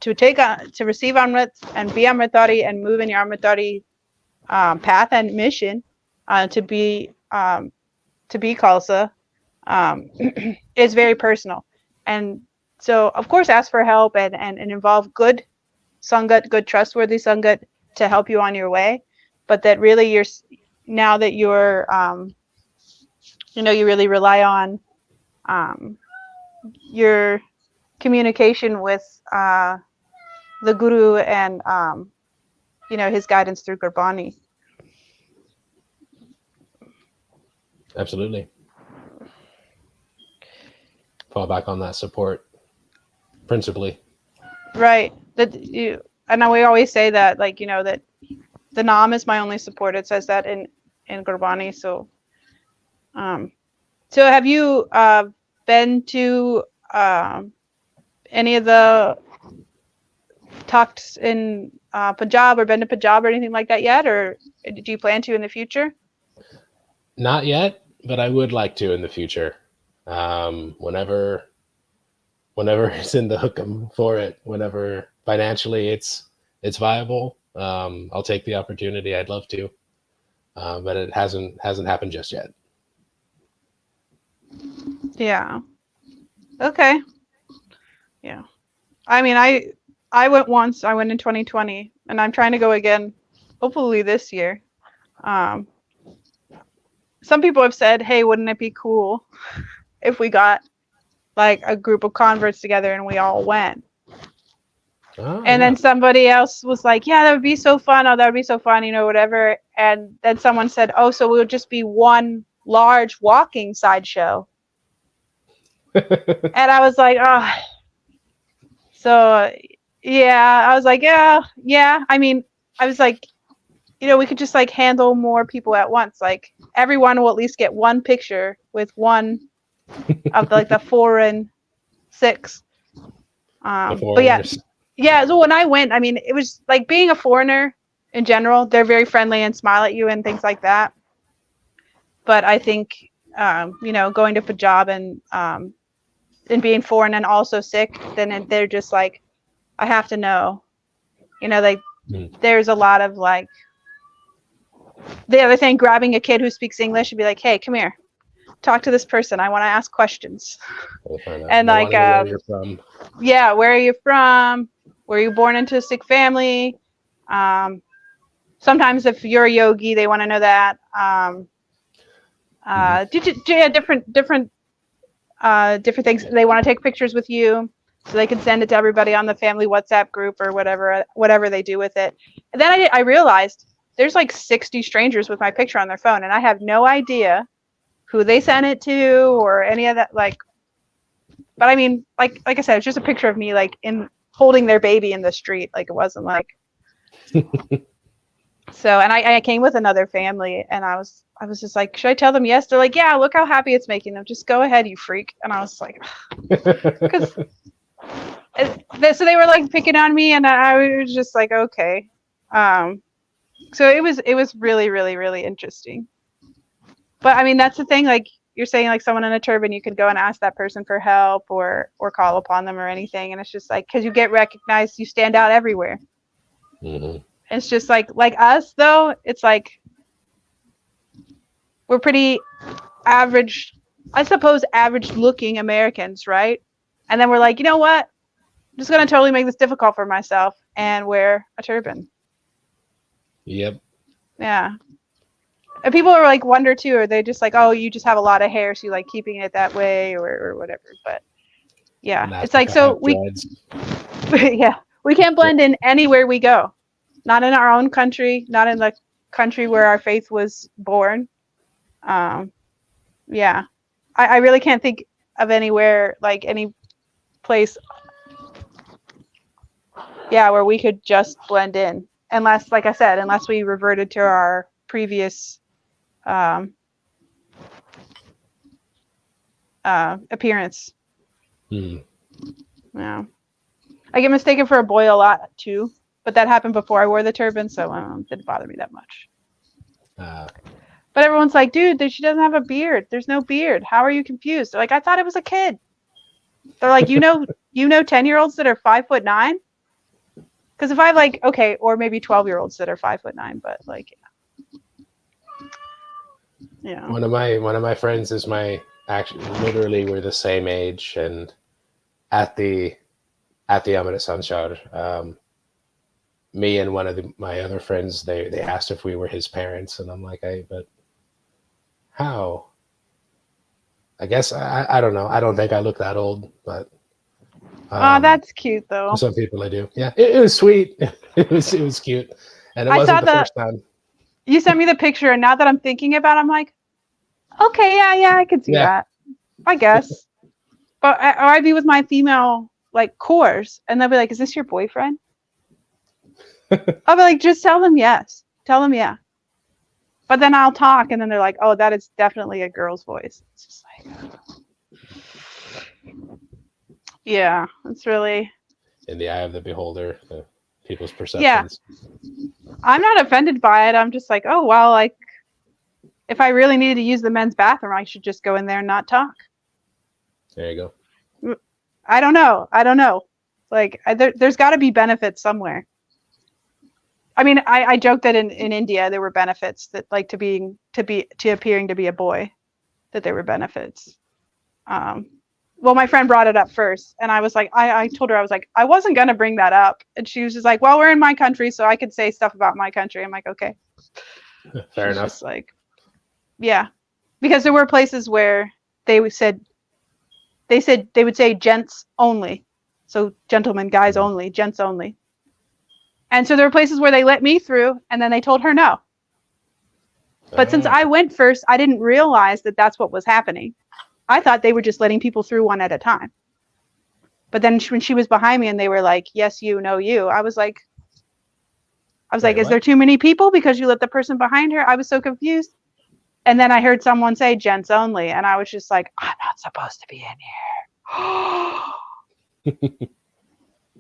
to receive Amrit and be Amritari and move in your Amritari path and mission, to be Khalsa, is very personal. And so of course ask for help and involve good Sangat, good trustworthy Sangat to help you on your way, but that really now that you're you really rely on your communication with the Guru and his guidance through Gurbani. Absolutely. Fall back on that support, principally. Right. And we always say that, like, that the Nam is my only support. It says that in Gurbani. So, so have you been to any of the talks in Punjab, or been to Punjab or anything like that yet, or do you plan to in the future? Not yet, but I would like to in the future. Whenever it's in the hookum for it, whenever financially it's viable, I'll take the opportunity. I'd love to, but it hasn't happened just yet. Yeah. Okay. Yeah. I mean, I went once. I went in 2020, and I'm trying to go again, hopefully this year. Some people have said, hey, wouldn't it be cool if we got like a group of converts together and we all went? And then somebody else was like, yeah, that would be so fun. Oh, that would be so fun, whatever. And then someone said, oh, so it would just be one large walking sideshow. And I was like, oh. So, yeah, I was like, yeah. I mean, I was like, we could just like handle more people at once. Like everyone will at least get one picture with one of like the 4 and 6. But yeah. So when I went, I mean, it was like being a foreigner in general. They're very friendly and smile at you and things like that. But I think, going to Punjab and being foreign and also Sikh, then they're just like, I have to know, like there's a lot of like, the other thing, grabbing a kid who speaks English and be like, hey, come here, talk to this person. I want to ask questions. And like, where you're from. Yeah, where are you from? Were you born into a Sikh family? Sometimes if you're a yogi, they want to know that. Different things. They want to take pictures with you, so they can send it to everybody on the family WhatsApp group or whatever they do with it. And then I realized there's like 60 strangers with my picture on their phone, and I have no idea who they sent it to or any of that. Like, but I mean, like I said, it's just a picture of me like in holding their baby in the street. Like it wasn't like. So, and I came with another family, and I was just like, should I tell them yes? They're like, yeah, look how happy it's making them. Just go ahead, you freak. And I was like, because so they were like picking on me, and I was just like, okay. So it was really, really, really interesting. But I mean, that's the thing. Like you're saying, like someone in a turban, you could go and ask that person for help or call upon them or anything, and it's just like because you get recognized, you stand out everywhere. Mm-hmm. It's just like us though. It's like we're pretty average, I suppose, average looking Americans, right? And then we're like, you know what? just going to totally make this difficult for myself and wear a turban. Yep. Yeah. And people are like wonder too, or they just like, oh, you just have a lot of hair, so you like keeping it that way or whatever. But yeah, And that's it's like, if I so have dreads. yeah, we can't blend in anywhere we go. Not in our own country, not in the country where our faith was born. Yeah, I really can't think of anywhere, like any place, yeah, where we could just blend in, unless, like I said, unless we reverted to our previous appearance. Yeah, I get mistaken for a boy a lot too, but that happened before I wore the turban, so it didn't bother me that much. But everyone's like, dude, she doesn't have a beard. There's no beard. How are you confused? They're like, I thought it was a kid. They're like, you know 10-year-olds that are 5'9"? Because if I have like, okay, or maybe 12-year-olds that are 5'9", but like, yeah. One of my friends is literally we're the same age, and at the Amrit Sanchar, me and one of my other friends, they asked if we were his parents, and I'm like, but how? I guess I don't know. I don't think I look that old, but Oh, that's cute though. for some people I do. Yeah, it was sweet. it was cute, and it wasn't the first time. You sent me the picture, and now that I'm thinking about it, I'm like, okay, yeah, I could see that. I guess. But I'd be with my female like cores, and they'll be like, "Is this your boyfriend?" I'll be like, "Just tell them yes. Tell them yeah." But then I'll talk, and then they're like, "Oh, that is definitely a girl's voice." It's just like, yeah, it's really in the eye of the beholder, people's perceptions. Yeah, I'm not offended by it. I'm just like, oh well, like if I really needed to use the men's bathroom, I should just go in there and not talk. There you go. I don't know. Like there's got to be benefits somewhere. I mean, I joked that in India there were benefits that like to appearing to be a boy, that there were benefits. Well, my friend brought it up first, and I was like, I told her, I was like, I wasn't gonna bring that up, and she was just like, well, we're in my country, so I could say stuff about my country. I'm like, okay, fair enough. Just like, yeah, because there were places where they would say gents only, so gentlemen, guys only, gents only. And so there were places where they let me through, and then they told her no. But since I went first, I didn't realize that that's what was happening. I thought they were just letting people through one at a time. But then when she was behind me and they were like, yes, you, no, you, I was like, is there too many people because you let the person behind her? I was so confused. And then I heard someone say gents only. And I was just like, I'm not supposed to be in here.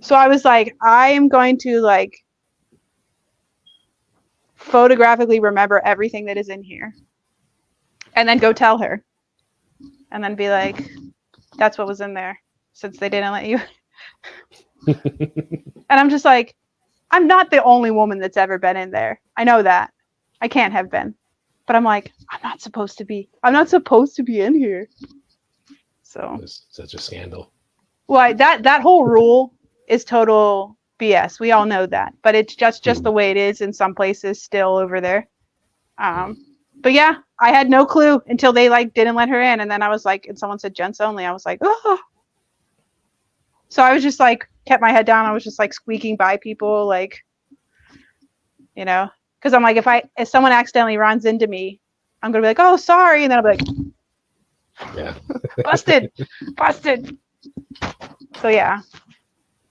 So I was like, I am going to like photographically remember everything that is in here and then go tell her and then be like, that's what was in there since they didn't let you. And I'm just like, I'm not the only woman that's ever been in there. I know that. I can't have been. But I'm like, I'm not supposed to be in here. So it's such a scandal. Well, that whole rule is total BS. We all know that, but it's just the way it is in some places still over there. But yeah, I had no clue until they like didn't let her in, and then I was like, and someone said gents only. I was like, oh. So I was just like, kept my head down. I was just like squeaking by people, like, you know, because I'm like, if someone accidentally runs into me, I'm gonna be like, oh, sorry, and then I'll be like, yeah, busted. So yeah,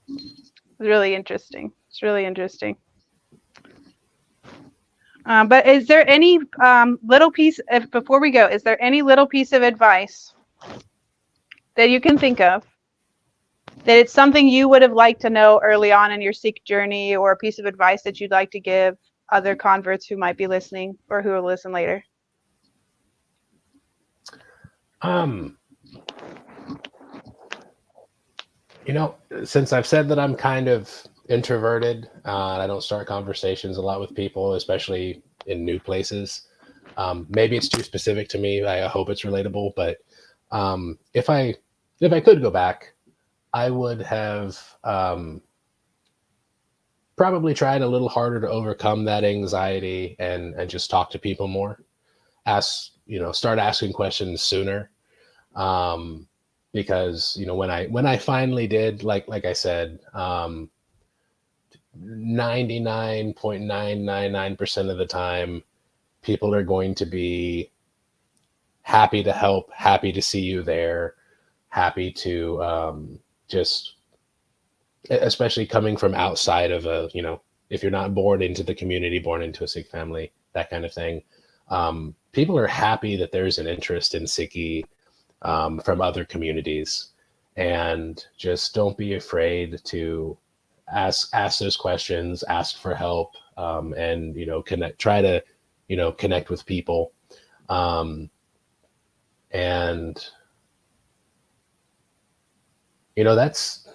it's really interesting. But is there any little piece before we go? Is there any little piece of advice that you can think of that it's something you would have liked to know early on in your Sikh journey, or a piece of advice that you'd like to give other converts who might be listening or who will listen later? You know, since I've said that I'm kind of introverted, I don't start conversations a lot with people, especially in new places. Maybe it's too specific to me. I hope it's relatable, but if I could go back, I would have probably tried a little harder to overcome that anxiety and just talk to people more. Start asking questions sooner. Because when I finally did, like I said, 99.999% of the time, people are going to be happy to help, happy to see you there, happy to just, especially coming from outside of if you're not born into the community, born into a Sikh family, that kind of thing. People are happy that there's an interest in Sikhi from other communities, and just don't be afraid to ask those questions, ask for help, and try to connect with people, and that's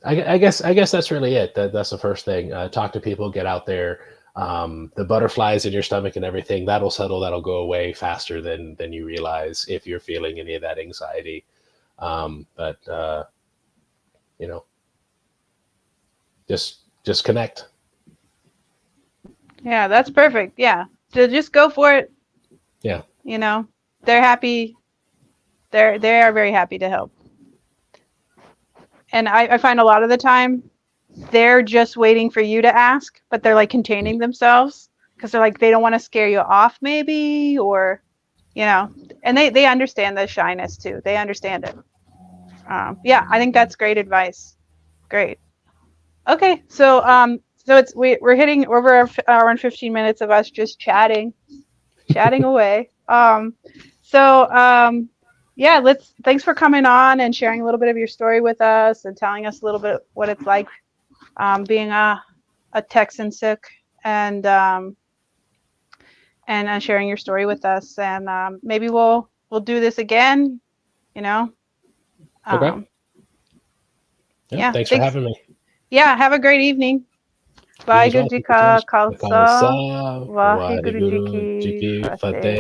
I guess that's really it. That's the first thing. Talk to people, get out there. The butterflies in your stomach and everything, that'll settle, that'll go away faster than you realize if you're feeling any of that anxiety. But just connect. Yeah, that's perfect. Yeah. So just go for it. Yeah. They're happy. They are very happy to help. And I find a lot of the time they're just waiting for you to ask, but they're like containing themselves because they're like, they don't want to scare you off maybe, or, and they understand the shyness too. They understand it. Yeah, I think that's great advice. Great. Okay. So, we're hitting over an hour and 15 minutes of us just chatting away. Yeah, thanks for coming on and sharing a little bit of your story with us and telling us a little bit what it's like being a Texan Sikh, and sharing your story with us. And maybe we'll do this again. Okay. Yeah. Thanks for having me. Yeah. Have a great evening. Waheguru ji ਕਾ ਖਾਲਸਾ ਵਾਹਿਗੁਰੂ ਜੀ ਕੀ ਫਤਿਹ.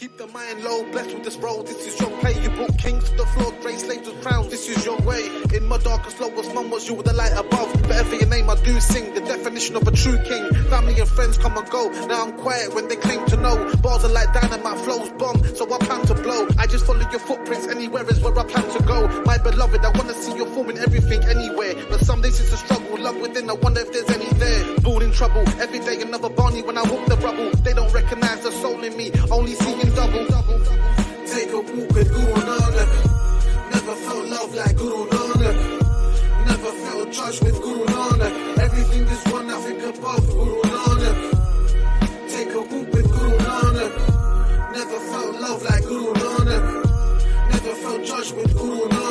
Keep the mind low, blessed with this role. This is your play. You brought kings to the floor, grey slaves with crowns. This is your way. In my darkest, lowest moments, you were the light above. Forever your name I do sing, the definition of a true king. Family and friends come and go. Now I'm quiet when they claim to know. Bars are like dynamite, flows bomb, so I plan to blow. I just follow your footprints, anywhere is where I plan to go. My beloved, I wanna see your form in everything, anywhere. But some days it's a struggle, love within, I wonder if there's any there. Born in trouble, every day another Barney when I walk the rubble. They don't recognize the soul in me, only seeing double. Take a walk with Guru Nanak. Never felt love like Guru Nanak. Never felt judged with Guru Nanak. Everything is one, nothing above Guru Nanak. Take a walk with Guru Nanak. Never felt love like Guru Nanak. Never felt judged with Guru Nanak.